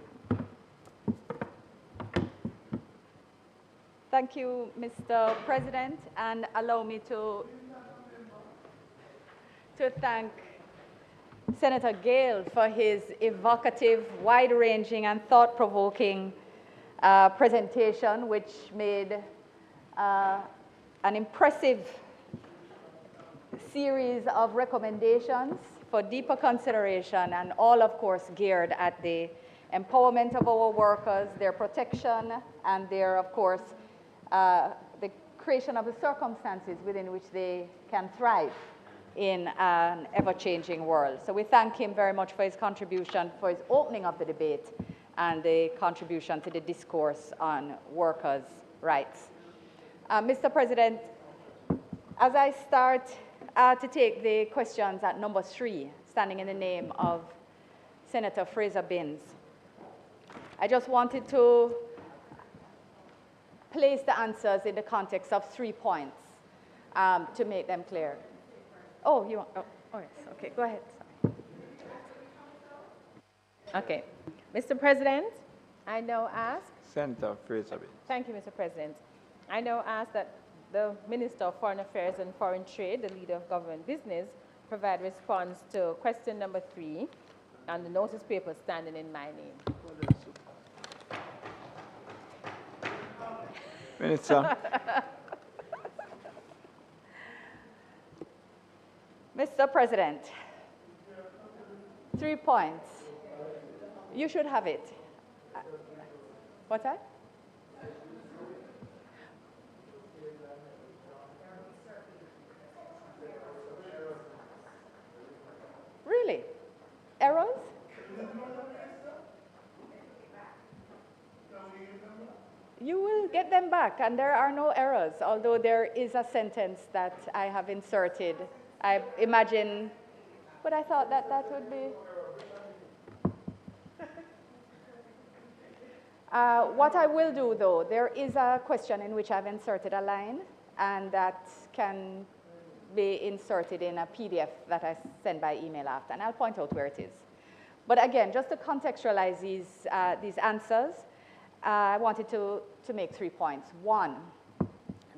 Thank you, Mr. President, and allow me to thank Senator Gale for his evocative, wide-ranging, and thought-provoking presentation, which made an impressive series of recommendations for deeper consideration, and all, of course, geared at the empowerment of our workers, their protection, and their, of course, the creation of the circumstances within which they can thrive. in an ever-changing world. So we thank him very much for his contribution, for his opening of the debate, and the contribution to the discourse on workers' rights. Mr. President, as I start to take the questions at number 3, standing in the name of Senator Frazer-Binns, I just wanted to place the answers in the context of 3 points to make them clear. Oh, you want, oh yes, okay, go ahead. Sorry. Okay. Mr. President, I now ask. Senator Frazer-Binns. Thank you, Mr. President. I now ask that the Minister of Foreign Affairs and Foreign Trade, the leader of government business, provide response to question number 3 and the notice paper standing in my name. Minister. Mr. President, 3 points. You should have it. What's that? Really? Errors? You will get them back, and there are no errors, although there is a sentence that I have inserted. I imagine, but I thought that that would be. What I will do, though, there is a question in which I've inserted a line, and that can be inserted in a PDF that I send by email after, and I'll point out where it is. But again, just to contextualize these answers, I wanted to make 3 points. One,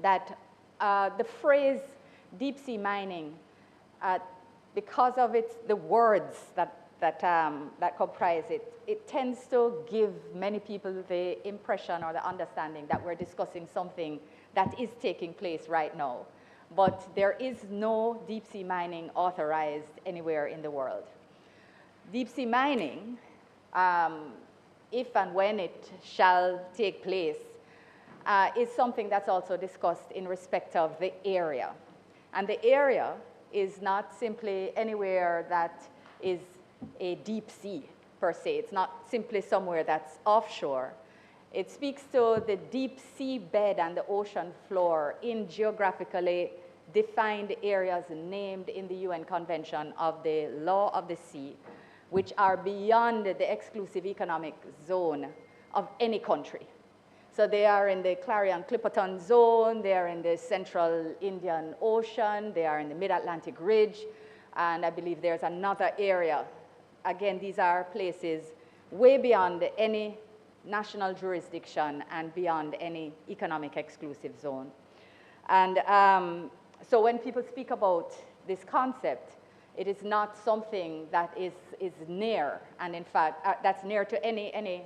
that the phrase deep sea mining, because of the words that comprise it, it tends to give many people the impression or the understanding that we're discussing something that is taking place right now. But there is no deep sea mining authorized anywhere in the world. Deep sea mining, if and when it shall take place, is something that's also discussed in respect of the area. And the area is not simply anywhere that is a deep sea, per se. It's not simply somewhere that's offshore. It speaks to the deep sea bed and the ocean floor in geographically defined areas named in the UN Convention of the Law of the Sea, which are beyond the exclusive economic zone of any country. So they are in the Clarion-Clipperton zone, they are in the central Indian Ocean, they are in the mid-Atlantic ridge, and I believe there's another area. Again, these are places way beyond any national jurisdiction and beyond any economic exclusive zone. And so when people speak about this concept, it is not something that is near, and in fact, that's near to any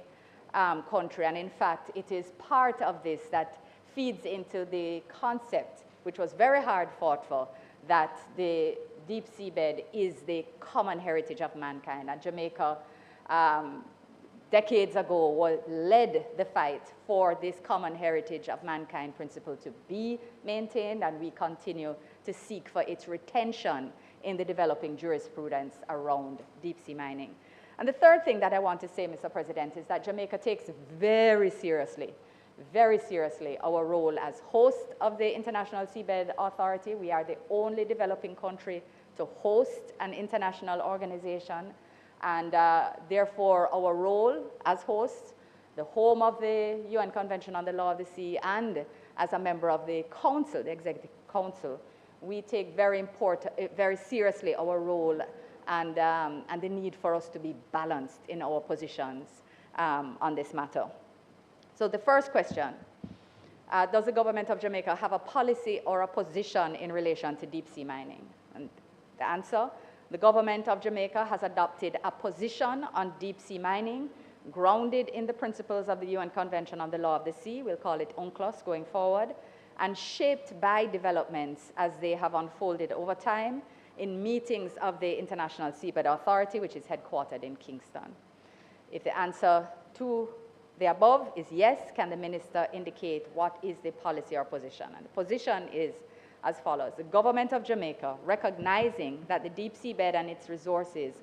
country, and in fact, it is part of this that feeds into the concept, which was very hard fought for, that the deep seabed is the common heritage of mankind. And Jamaica, decades ago, led the fight for this common heritage of mankind principle to be maintained, and we continue to seek for its retention in the developing jurisprudence around deep sea mining. And the third thing that I want to say, Mr. President, is that Jamaica takes very seriously, our role as host of the International Seabed Authority. We are the only developing country to host an international organization, and therefore our role as host, the home of the UN Convention on the Law of the Sea, and as a member of the Council, the Executive Council, we take very seriously our role and the need for us to be balanced in our positions on this matter. So the first question, does the government of Jamaica have a policy or a position in relation to deep sea mining? And the answer, the government of Jamaica has adopted a position on deep sea mining grounded in the principles of the UN Convention on the Law of the Sea, we'll call it UNCLOS going forward, and shaped by developments as they have unfolded over time in meetings of the International Seabed Authority, which is headquartered in Kingston. If the answer to the above is yes, can the minister indicate what is the policy or position? And the position is as follows. The government of Jamaica, recognizing that the deep sea bed and its resources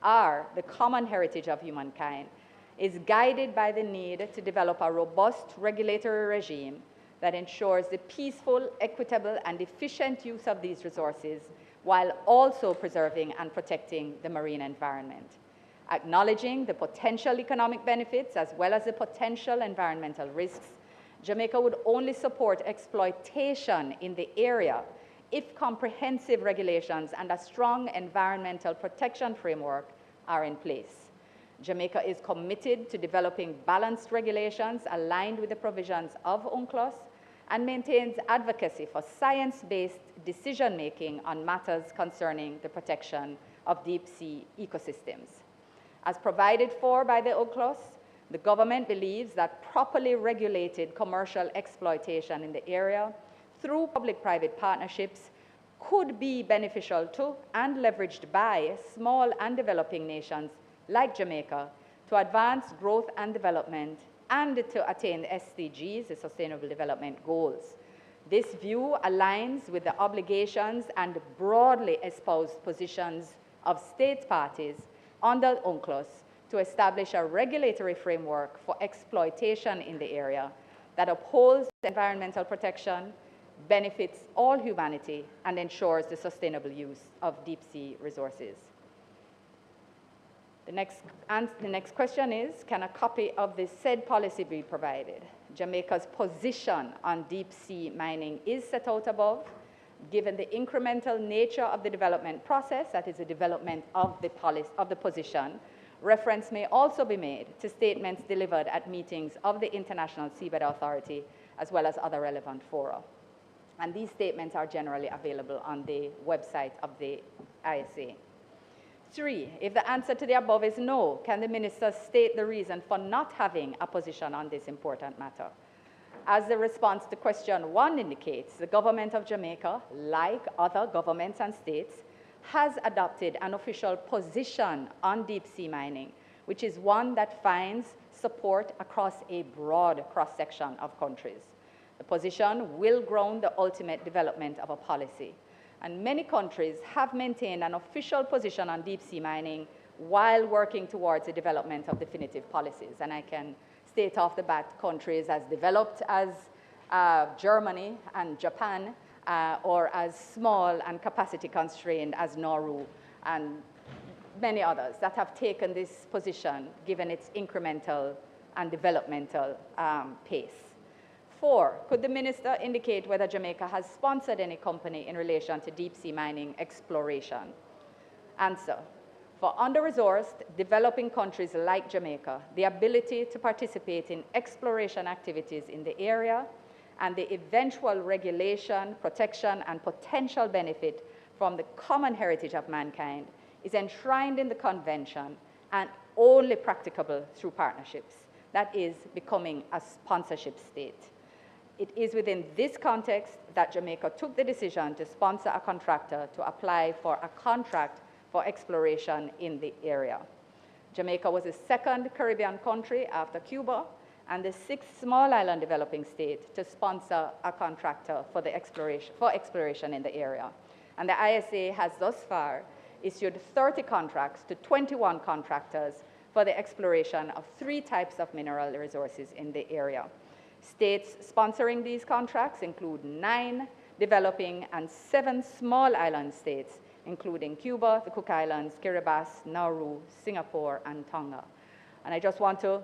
are the common heritage of humankind, is guided by the need to develop a robust regulatory regime that ensures the peaceful, equitable, and efficient use of these resources while also preserving and protecting the marine environment. Acknowledging the potential economic benefits as well as the potential environmental risks, Jamaica would only support exploitation in the area if comprehensive regulations and a strong environmental protection framework are in place. Jamaica is committed to developing balanced regulations aligned with the provisions of UNCLOS and maintains advocacy for science-based decision-making on matters concerning the protection of deep-sea ecosystems. As provided for by the UNCLOS, the government believes that properly regulated commercial exploitation in the area through public-private partnerships could be beneficial to and leveraged by small and developing nations like Jamaica to advance growth and development and to attain the SDGs, the Sustainable Development Goals. This view aligns with the obligations and broadly espoused positions of state parties under UNCLOS to establish a regulatory framework for exploitation in the area that upholds environmental protection, benefits all humanity, and ensures the sustainable use of deep-sea resources. The next question is, can a copy of the said policy be provided? Jamaica's position on deep-sea mining is set out above. Given the incremental nature of the development process, that is the development of the position, reference may also be made to statements delivered at meetings of the International Seabed Authority, as well as other relevant fora. And these statements are generally available on the website of the ISA. 3, if the answer to the above is no, can the minister state the reason for not having a position on this important matter? As the response to question 1 indicates, the government of Jamaica, like other governments and states, has adopted an official position on deep-sea mining, which is one that finds support across a broad cross-section of countries. The position will ground the ultimate development of a policy. And many countries have maintained an official position on deep-sea mining while working towards the development of definitive policies. And I can state off the bat countries as developed as Germany and Japan, or as small and capacity constrained as Nauru, and many others that have taken this position given its incremental and developmental pace. 4, could the minister indicate whether Jamaica has sponsored any company in relation to deep-sea mining exploration? Answer. For under-resourced, developing countries like Jamaica, the ability to participate in exploration activities in the area and the eventual regulation, protection, and potential benefit from the common heritage of mankind is enshrined in the Convention and only practicable through partnerships. That is, becoming a sponsorship state. It is within this context that Jamaica took the decision to sponsor a contractor to apply for a contract for exploration in the area. Jamaica was the 2nd Caribbean country after Cuba and the 6th small island developing state to sponsor a contractor for exploration in the area. And the ISA has thus far issued 30 contracts to 21 contractors for the exploration of 3 types of mineral resources in the area. States sponsoring these contracts include 9 developing and 7 small island states, including Cuba, the Cook Islands, Kiribati, Nauru, Singapore, and Tonga. And I just want to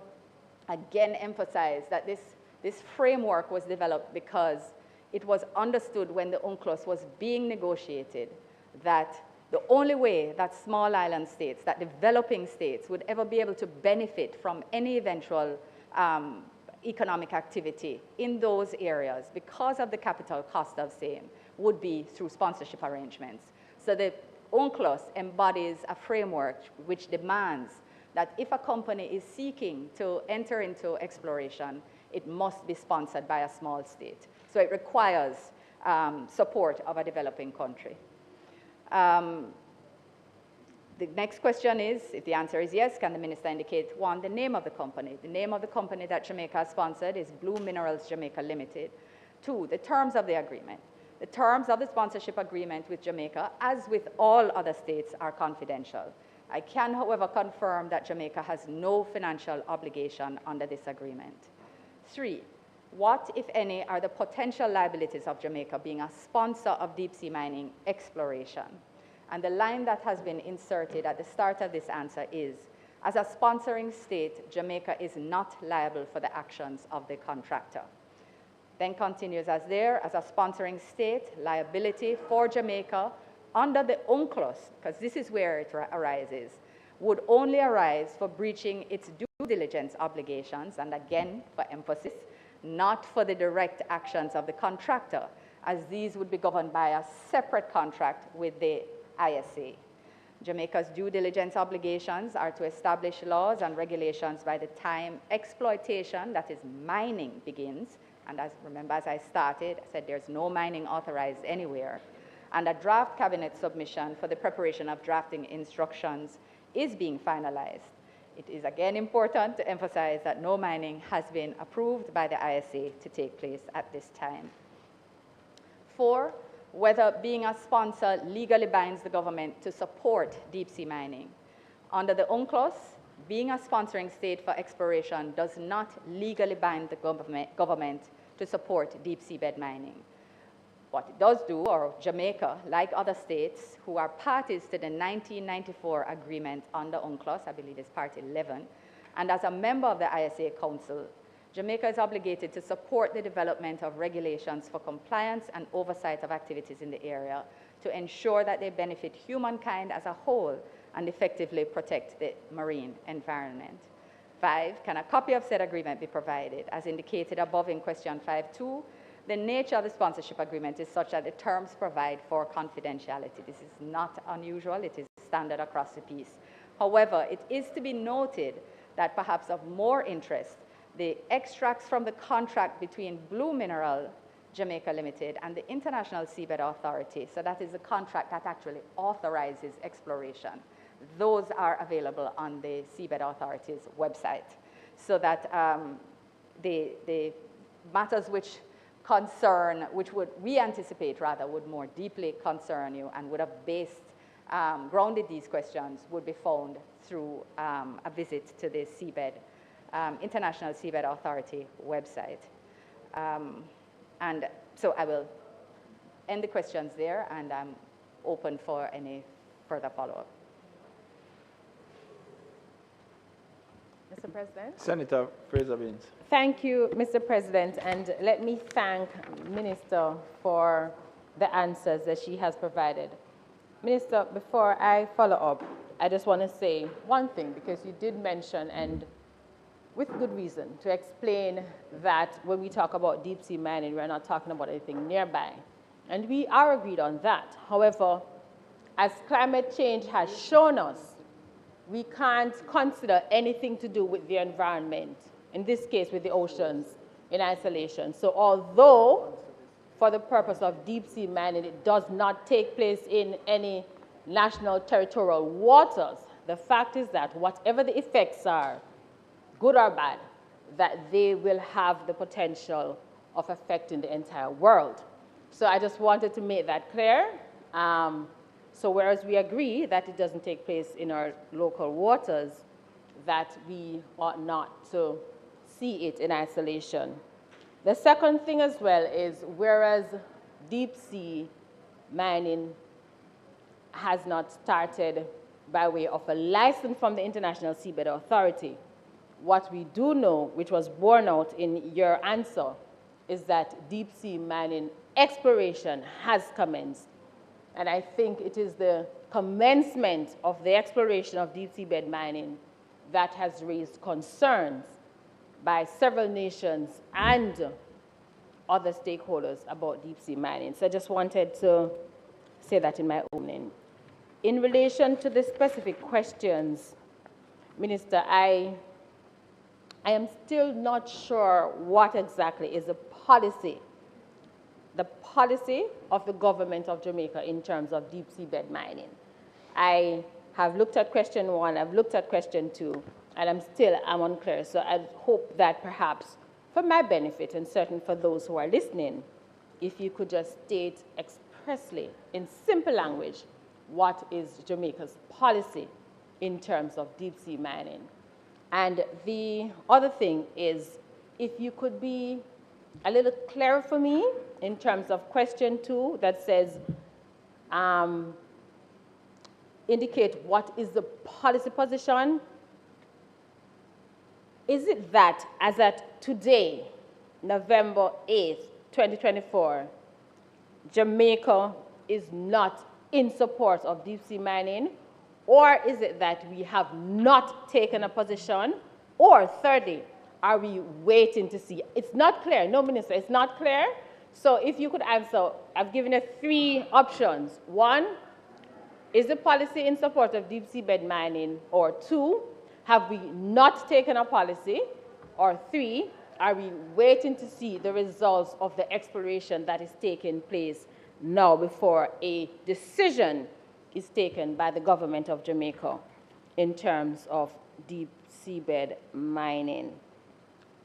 again emphasize that this framework was developed because it was understood when the UNCLOS was being negotiated that the only way that small island states, that developing states would ever be able to benefit from any eventual economic activity in those areas because of the capital cost of same would be through sponsorship arrangements. So the UNCLOS embodies a framework which demands that if a company is seeking to enter into exploration, it must be sponsored by a small state. So it requires support of a developing country. The next question is, if the answer is yes, can the minister indicate, 1, the name of the company? The name of the company that Jamaica has sponsored is Blue Minerals Jamaica Limited. 2, the terms of the agreement. The terms of the sponsorship agreement with Jamaica, as with all other states, are confidential. I can, however, confirm that Jamaica has no financial obligation under this agreement. 3, what, if any, are the potential liabilities of Jamaica being a sponsor of deep-sea mining exploration? And the line that has been inserted at the start of this answer is, as a sponsoring state, Jamaica is not liable for the actions of the contractor. Then continues as a sponsoring state, liability for Jamaica under the UNCLOS, because this is where it arises, would only arise for breaching its due diligence obligations, and again, for emphasis, not for the direct actions of the contractor, as these would be governed by a separate contract with the ISA. Jamaica's due diligence obligations are to establish laws and regulations by the time exploitation, that is mining, begins. And remember, as I started, I said there's no mining authorized anywhere. And a draft cabinet submission for the preparation of drafting instructions is being finalized. It is again important to emphasize that no mining has been approved by the ISA to take place at this time. 4, whether being a sponsor legally binds the government to support deep-sea mining. Under the UNCLOS, being a sponsoring state for exploration does not legally bind the government to support deep-sea bed mining. What it does do, or Jamaica, like other states who are parties to the 1994 agreement under UNCLOS, I believe it's Part 11, and as a member of the ISA Council, Jamaica is obligated to support the development of regulations for compliance and oversight of activities in the area to ensure that they benefit humankind as a whole and effectively protect the marine environment. 5, can a copy of said agreement be provided? As indicated above in question 5.2, the nature of the sponsorship agreement is such that the terms provide for confidentiality. This is not unusual, it is standard across the piece. However, it is to be noted that perhaps of more interest, the extracts from the contract between Blue Mineral Jamaica Limited and the International Seabed Authority, so that is the contract that actually authorizes exploration. Those are available on the Seabed Authority's website, so that the matters which concern, which we anticipate rather would more deeply concern you and would have grounded these questions would be found through a visit to the Seabed, International Seabed Authority website. And so I will end the questions there, and I'm open for any further follow-up. Mr. President. Senator Frazer-Binns. Thank you, Mr. President, and let me thank Minister for the answers that she has provided. Minister, before I follow up, I just want to say one thing, because you did mention, and with good reason, to explain that when we talk about deep-sea mining, we're not talking about anything nearby. And we are agreed on that. However, as climate change has shown us, we can't consider anything to do with the environment, in this case with the oceans, in isolation. So although, for the purpose of deep-sea mining, it does not take place in any national territorial waters, the fact is that whatever the effects are, good or bad, that they will have the potential of affecting the entire world. So I just wanted to make that clear. So whereas we agree that it doesn't take place in our local waters, that we ought not to see it in isolation. The second thing as well is, whereas deep-sea mining has not started by way of a license from the International Seabed Authority, what we do know, which was borne out in your answer, is that deep-sea mining exploration has commenced. And I think it is the commencement of the exploration of deep-sea bed mining that has raised concerns by several nations and other stakeholders about deep-sea mining. So I just wanted to say that in my opening. In relation to the specific questions, Minister, I am still not sure what exactly is the policy of the government of Jamaica in terms of deep-sea bed mining. I have looked at question 1, I've looked at question 2, and I'm unclear. So I hope that perhaps for my benefit, and certainly for those who are listening, if you could just state expressly, in simple language, what is Jamaica's policy in terms of deep sea mining. And the other thing is, if you could be a little clearer for me in terms of question 2 that says, indicate what is the policy position. Is it that as at today, November 8th, 2024, Jamaica is not in support of deep sea mining? Or is it that we have not taken a position? Or thirdly, are we waiting to see? It's not clear. No, Minister, it's not clear. So if you could answer, I've given you 3 options. 1, is the policy in support of deep seabed mining? Or 2, have we not taken a policy? Or 3, are we waiting to see the results of the exploration that is taking place now before a decision is taken by the government of Jamaica in terms of deep seabed mining?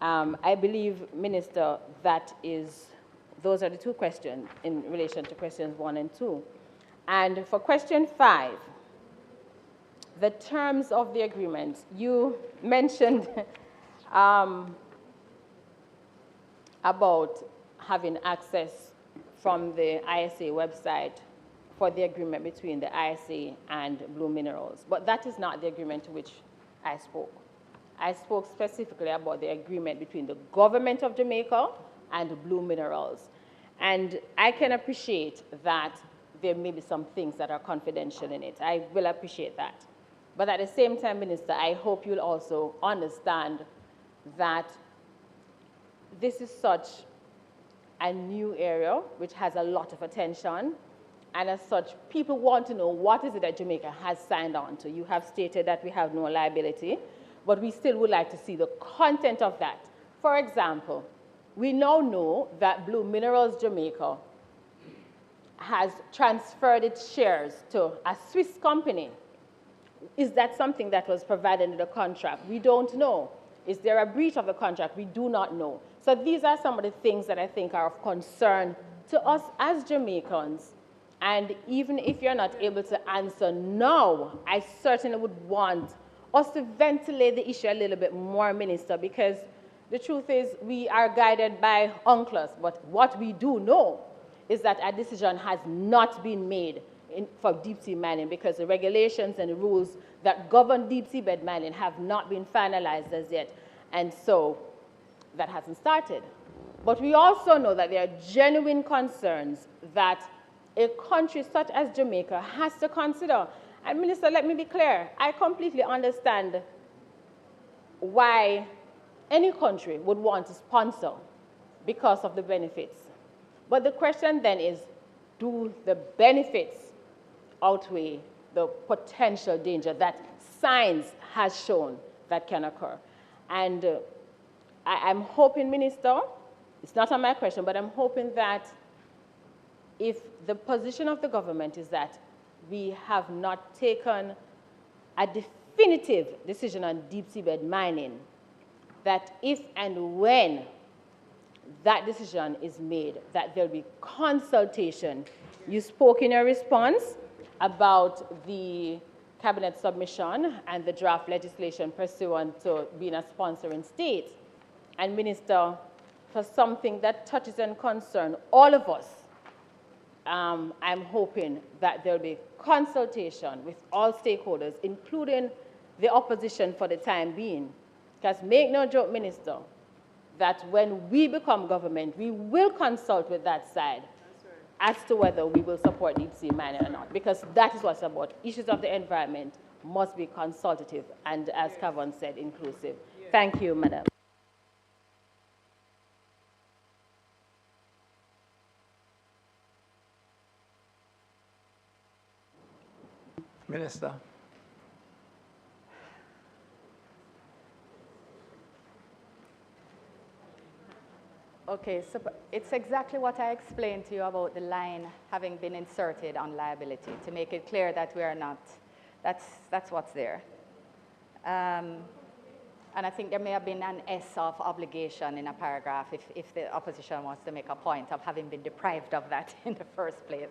I believe, Minister, those are the 2 questions in relation to questions 1 and 2. And for question 5, the terms of the agreement, you mentioned about having access from the ISA website for the agreement between the ISA and Blue Minerals. But that is not the agreement to which I spoke. I spoke specifically about the agreement between the government of Jamaica and Blue Minerals. And I can appreciate that there may be some things that are confidential in it. I will appreciate that. But at the same time, Minister, I hope you'll also understand that this is such a new area which has a lot of attention. And as such, people want to know what is it that Jamaica has signed on to. You have stated that we have no liability, but we still would like to see the content of that. For example, we now know that Blue Minerals Jamaica has transferred its shares to a Swiss company. Is that something that was provided in the contract? We don't know. Is there a breach of the contract? We do not know. So these are some of the things that I think are of concern to us as Jamaicans. And even if you're not able to answer now, I certainly would want us to ventilate the issue a little bit more, Minister, because the truth is we are guided by uncles. But what we do know is that a decision has not been made for deep sea mining because the regulations and the rules that govern deep seabed mining have not been finalized as yet. And so that hasn't started. But we also know that there are genuine concerns that a country such as Jamaica has to consider. And Minister, let me be clear. I completely understand why any country would want to sponsor because of the benefits. But the question then is, do the benefits outweigh the potential danger that science has shown that can occur? And I'm hoping, Minister, it's not on my question, but I'm hoping that if the position of the government is that we have not taken a definitive decision on deep seabed mining, that if and when that decision is made, that there'll be consultation. You spoke in your response about the cabinet submission and the draft legislation pursuant to being a sponsoring state. And Minister, for something that touches and concerns all of us, I'm hoping that there'll be consultation with all stakeholders, including the opposition for the time being. Because make no joke, Minister, that when we become government, we will consult with that side as to whether we will support deep sea mining or not, because that is what's about. Issues of the environment must be consultative and, as Kavon said, inclusive. Thank you, Madam. Minister. Okay, so it's exactly what I explained to you about the line having been inserted on liability, to make it clear that we are not, that's what's there. And I think there may have been an S of obligation in a paragraph if the opposition wants to make a point of having been deprived of that in the first place.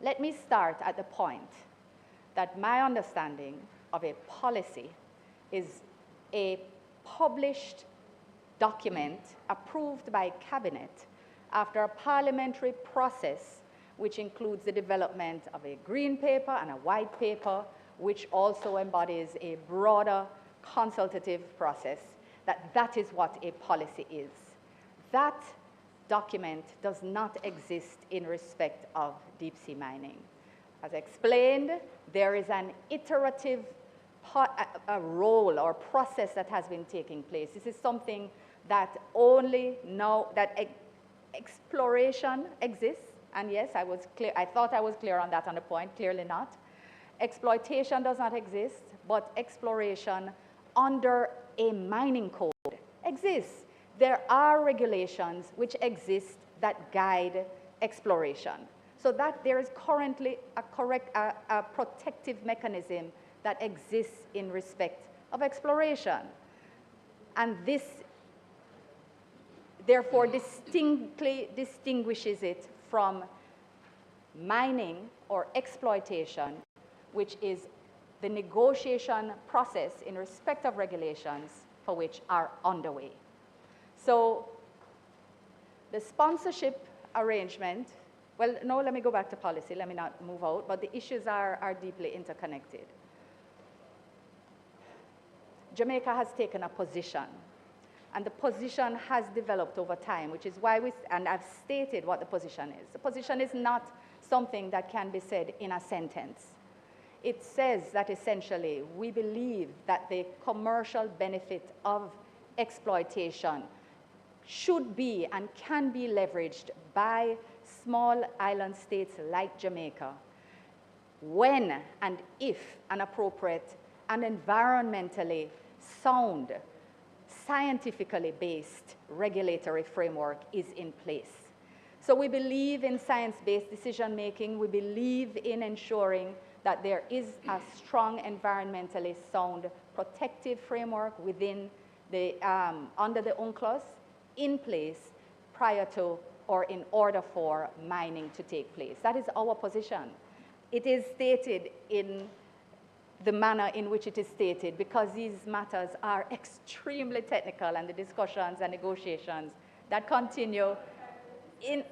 Let me start at the point that my understanding of a policy is a published document approved by Cabinet after a parliamentary process which includes the development of a green paper and a white paper, which also embodies a broader consultative process, that is what a policy is. That document does not exist in respect of deep sea mining. As explained, there is an iterative a role or process that has been taking place. This is something that only now that exploration exists, and yes, I was clear. I thought I was clear on that on the point, clearly not. Exploitation does not exist, but exploration under a mining code exists. There are regulations which exist that guide exploration. So that there is currently a protective mechanism that exists in respect of exploration. And this, therefore, distinctly distinguishes it from mining or exploitation, which is the negotiation process in respect of regulations for which are underway. So the sponsorship arrangement, well, no, let me go back to policy. Let me not move out, but the issues are deeply interconnected. Jamaica has taken a position, and the position has developed over time, which is why and I've stated what the position is. The position is not something that can be said in a sentence. It says that essentially we believe that the commercial benefit of exploitation should be and can be leveraged by small island states like Jamaica when and if an appropriate and environmentally sound, scientifically based regulatory framework is in place. So we believe in science-based decision making. We believe in ensuring that there is a strong environmentally sound protective framework within the, under the UNCLOS in place prior to or in order for mining to take place. That is our position. It is stated in the manner in which it is stated because these matters are extremely technical and the discussions and negotiations that continue in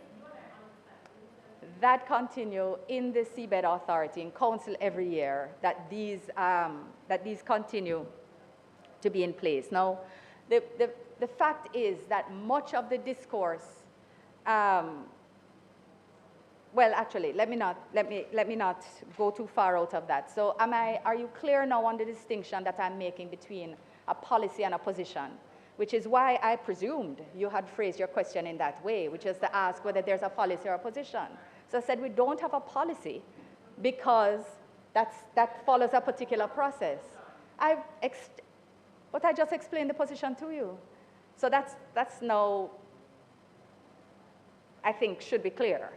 the Seabed Authority, in Council every year, that these continue to be in place. Now, the fact is that much of the discourse, well, actually, let me not go too far out of that. So are you clear now on the distinction that I'm making between a policy and a position? Which is why I presumed you had phrased your question in that way, which is to ask whether there's a policy or a position. So I said we don't have a policy because that follows a particular process. But I just explained the position to you. So that's now, I think, should be clear.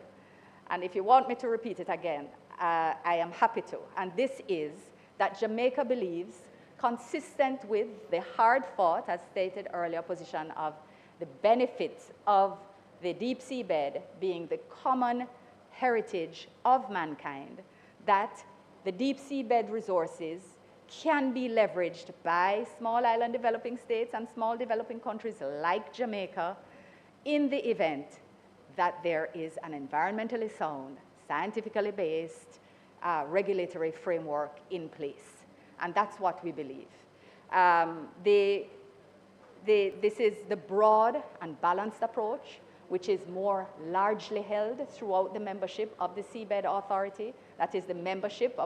And if you want me to repeat it again, I am happy to. And this is that Jamaica believes, consistent with the hard-fought, as stated earlier, position of the benefits of the deep seabed being the common heritage of mankind, that the deep seabed resources can be leveraged by small island developing states and small developing countries like Jamaica in the event that there is an environmentally sound, scientifically based regulatory framework in place. And that's what we believe. This is the broad and balanced approach, which is more largely held throughout the membership of the Seabed Authority. That is the membership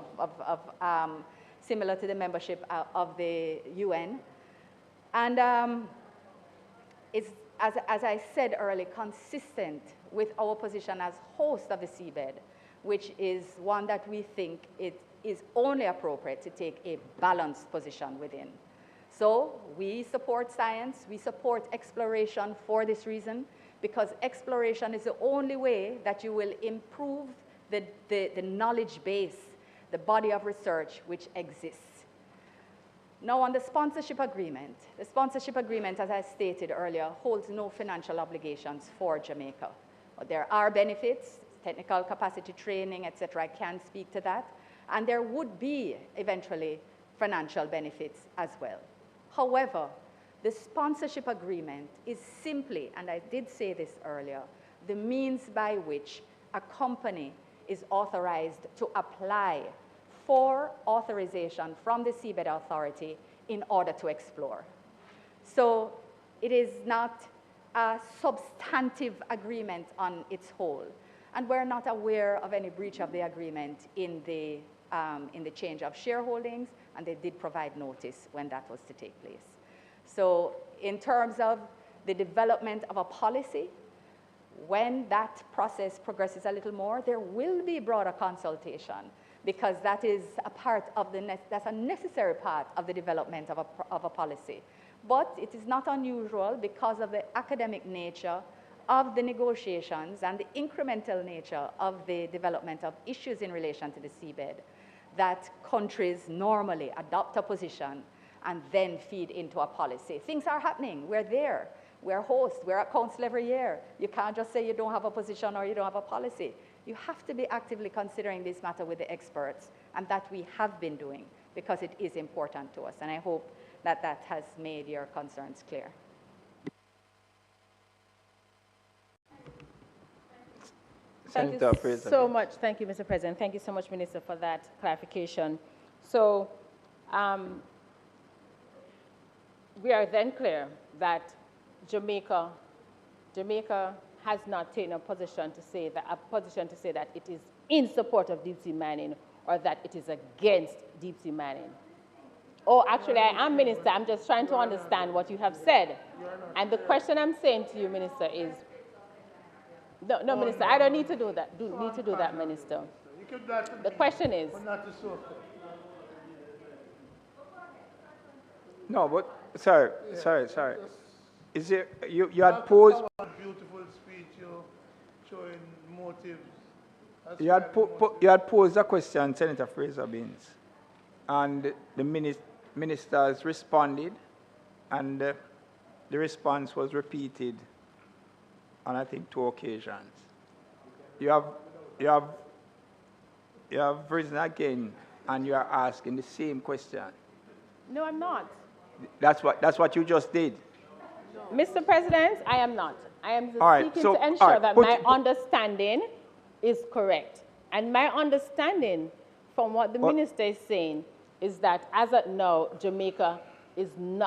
similar to the membership of the UN. And it's, as I said earlier, consistent with our position as host of the seabed, which is one that we think it is only appropriate to take a balanced position within. So we support science, we support exploration for this reason, because exploration is the only way that you will improve the knowledge base the body of research which exists. Now on the sponsorship agreement, as I stated earlier, holds no financial obligations for Jamaica. But there are benefits, technical capacity training, etc. I can speak to that. And there would be eventually financial benefits as well. However, the sponsorship agreement is simply, and I did say this earlier, the means by which a company is authorized to apply for authorization from the Seabed Authority in order to explore. So it is not a substantive agreement on its whole, and we're not aware of any breach of the agreement in the change of shareholdings, and they did provide notice when that was to take place. So in terms of the development of a policy, when that process progresses a little more, there will be broader consultation, because that is a part of that's a necessary part of the development of a policy. But it is not unusual, because of the academic nature of the negotiations and the incremental nature of the development of issues in relation to the seabed, that countries normally adopt a position and then feed into a policy. Things are happening. We're there. We're hosts. We're at council every year. You can't just say you don't have a position or you don't have a policy. You have to be actively considering this matter with the experts, and that we have been doing, because it is important to us. And I hope that that has made your concerns clear. Thank you so much. Thank you, Mr. President. Thank you so much, Minister, for that clarification. So we are then clear that Jamaica has not taken a position to say that it is in support of deep sea mining or that it is against deep sea mining. Oh, actually, I am, Minister. I'm just trying to understand what you have said. And the question I'm saying to you, Minister, is, no, Minister, I don't need to do that. Minister. The question is. No, but sorry. Is there you had posed beautiful speech, you showing motives. You had posed a question, Senator Frazer-Binns, and the ministers responded, and the response was repeated on, I think, 2 occasions. You have risen again, and you are asking the same question. No, I'm not. That's what you just did. Mr. President, I am not. I am just seeking to ensure that my understanding is correct. And my understanding from what the minister is saying is that as of now, Jamaica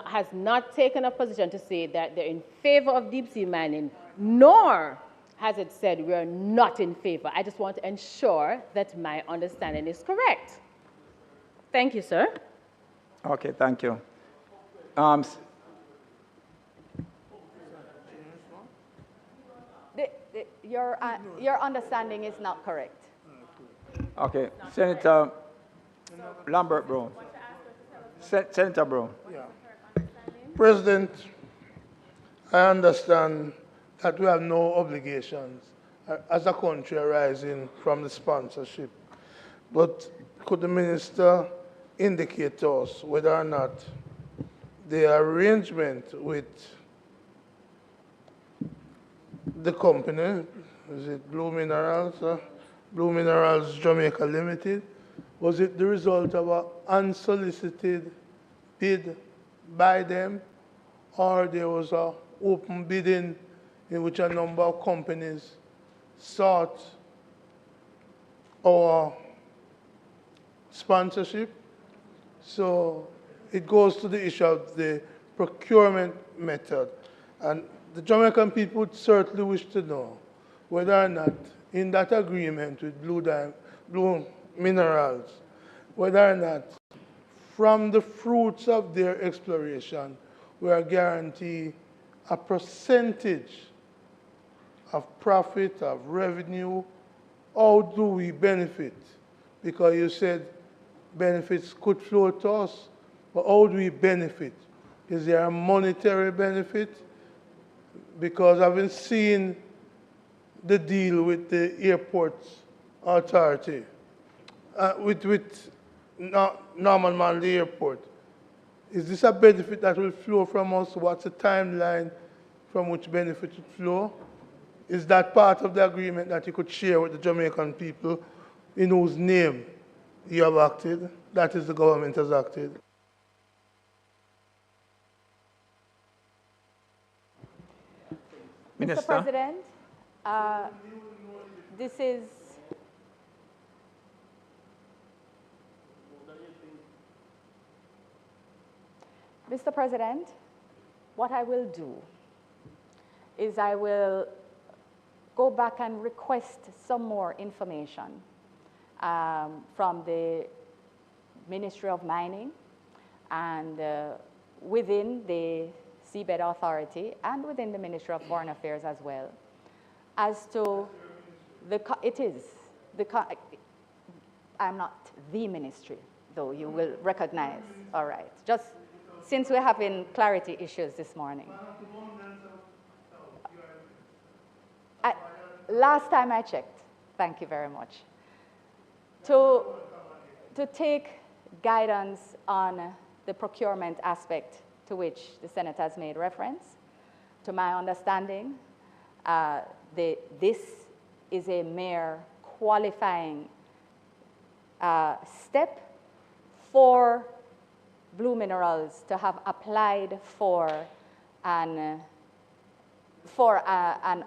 has not taken a position to say that they're in favor of deep sea mining, nor has it said we're not in favor. I just want to ensure that my understanding is correct. Thank you, sir. Okay, thank you. Your understanding is not correct. Okay, Senator Lambert Brown. Senator Brown. Yeah. President, I understand that we have no obligations as a country arising from the sponsorship. But could the minister indicate to us whether or not the arrangement with the company, is it Blue Minerals Jamaica Limited, was it the result of an unsolicited bid by them, or there was an open bidding in which a number of companies sought our sponsorship? So it goes to the issue of the procurement method. And the Jamaican people would certainly wish to know whether or not in that agreement with Blue Minerals, whether or not from the fruits of their exploration, we are guaranteed a percentage of profit, of revenue. How do we benefit? Because you said benefits could flow to us, but how do we benefit? Is there a monetary benefit? Because having seen the deal with the airports authority, Norman Manley Airport. Is this a benefit that will flow from us? What's the timeline from which benefit will flow? Is that part of the agreement that you could share with the Jamaican people in whose name you have acted? That is, the government has acted. Mr. President, this is Mr. President, what I will do is I will go back and request some more information from the Ministry of Mining and within the Seabed Authority and within the Ministry of Foreign Affairs as well, as to I'm not the ministry, though you will recognize, all right, just since we're having clarity issues this morning. Last time I checked, thank you very much, to take guidance on the procurement aspect to which the Senator has made reference. To my understanding, this is a mere qualifying step for Blue Minerals to have applied for an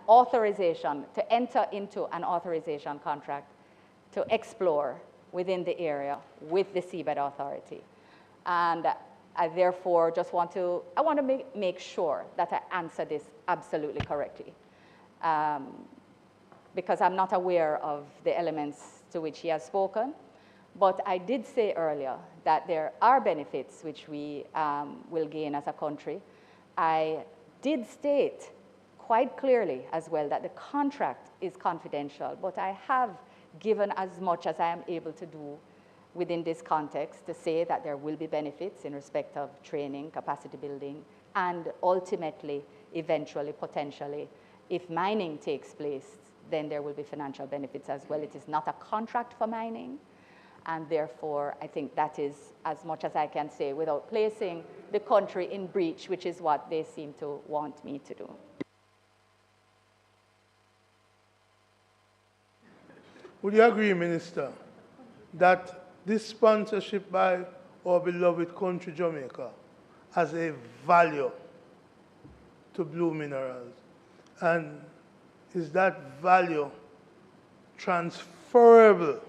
authorization, to enter into an authorization contract to explore within the area with the Seabed Authority. And I therefore just want to make sure that I answer this absolutely correctly, because I'm not aware of the elements to which he has spoken. But I did say earlier that there are benefits which we will gain as a country. I did state quite clearly as well that the contract is confidential, but I have given as much as I am able to do within this context to say that there will be benefits in respect of training, capacity building, and ultimately, eventually, potentially, if mining takes place, then there will be financial benefits as well. It is not a contract for mining, and therefore, I think that is as much as I can say without placing the country in breach, which is what they seem to want me to do. Would you agree, Minister, that this sponsorship by our beloved country, Jamaica, has a value to Blue Minerals? And is that value transferable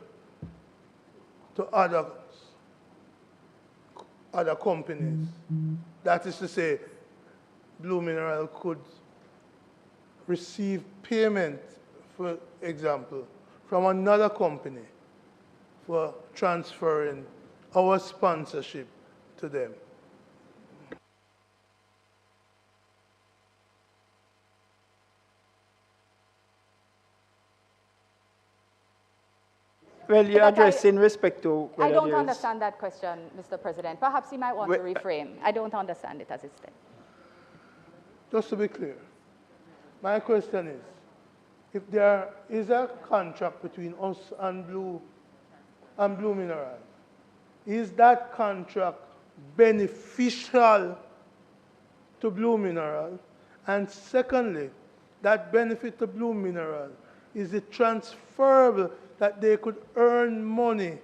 to other companies? That is to say, Blue Mineral could receive payment, for example, from another company for transferring our sponsorship to them. Well, you're addressing respect to whether I don't understand that question, Mr. President. Perhaps you might want to reframe. I don't understand it as it stands. Just to be clear, my question is, if there is a contract between us and Blue Minerals, is that contract beneficial to Blue Minerals? And secondly, that benefit to Blue Minerals, is it transferable that they could earn money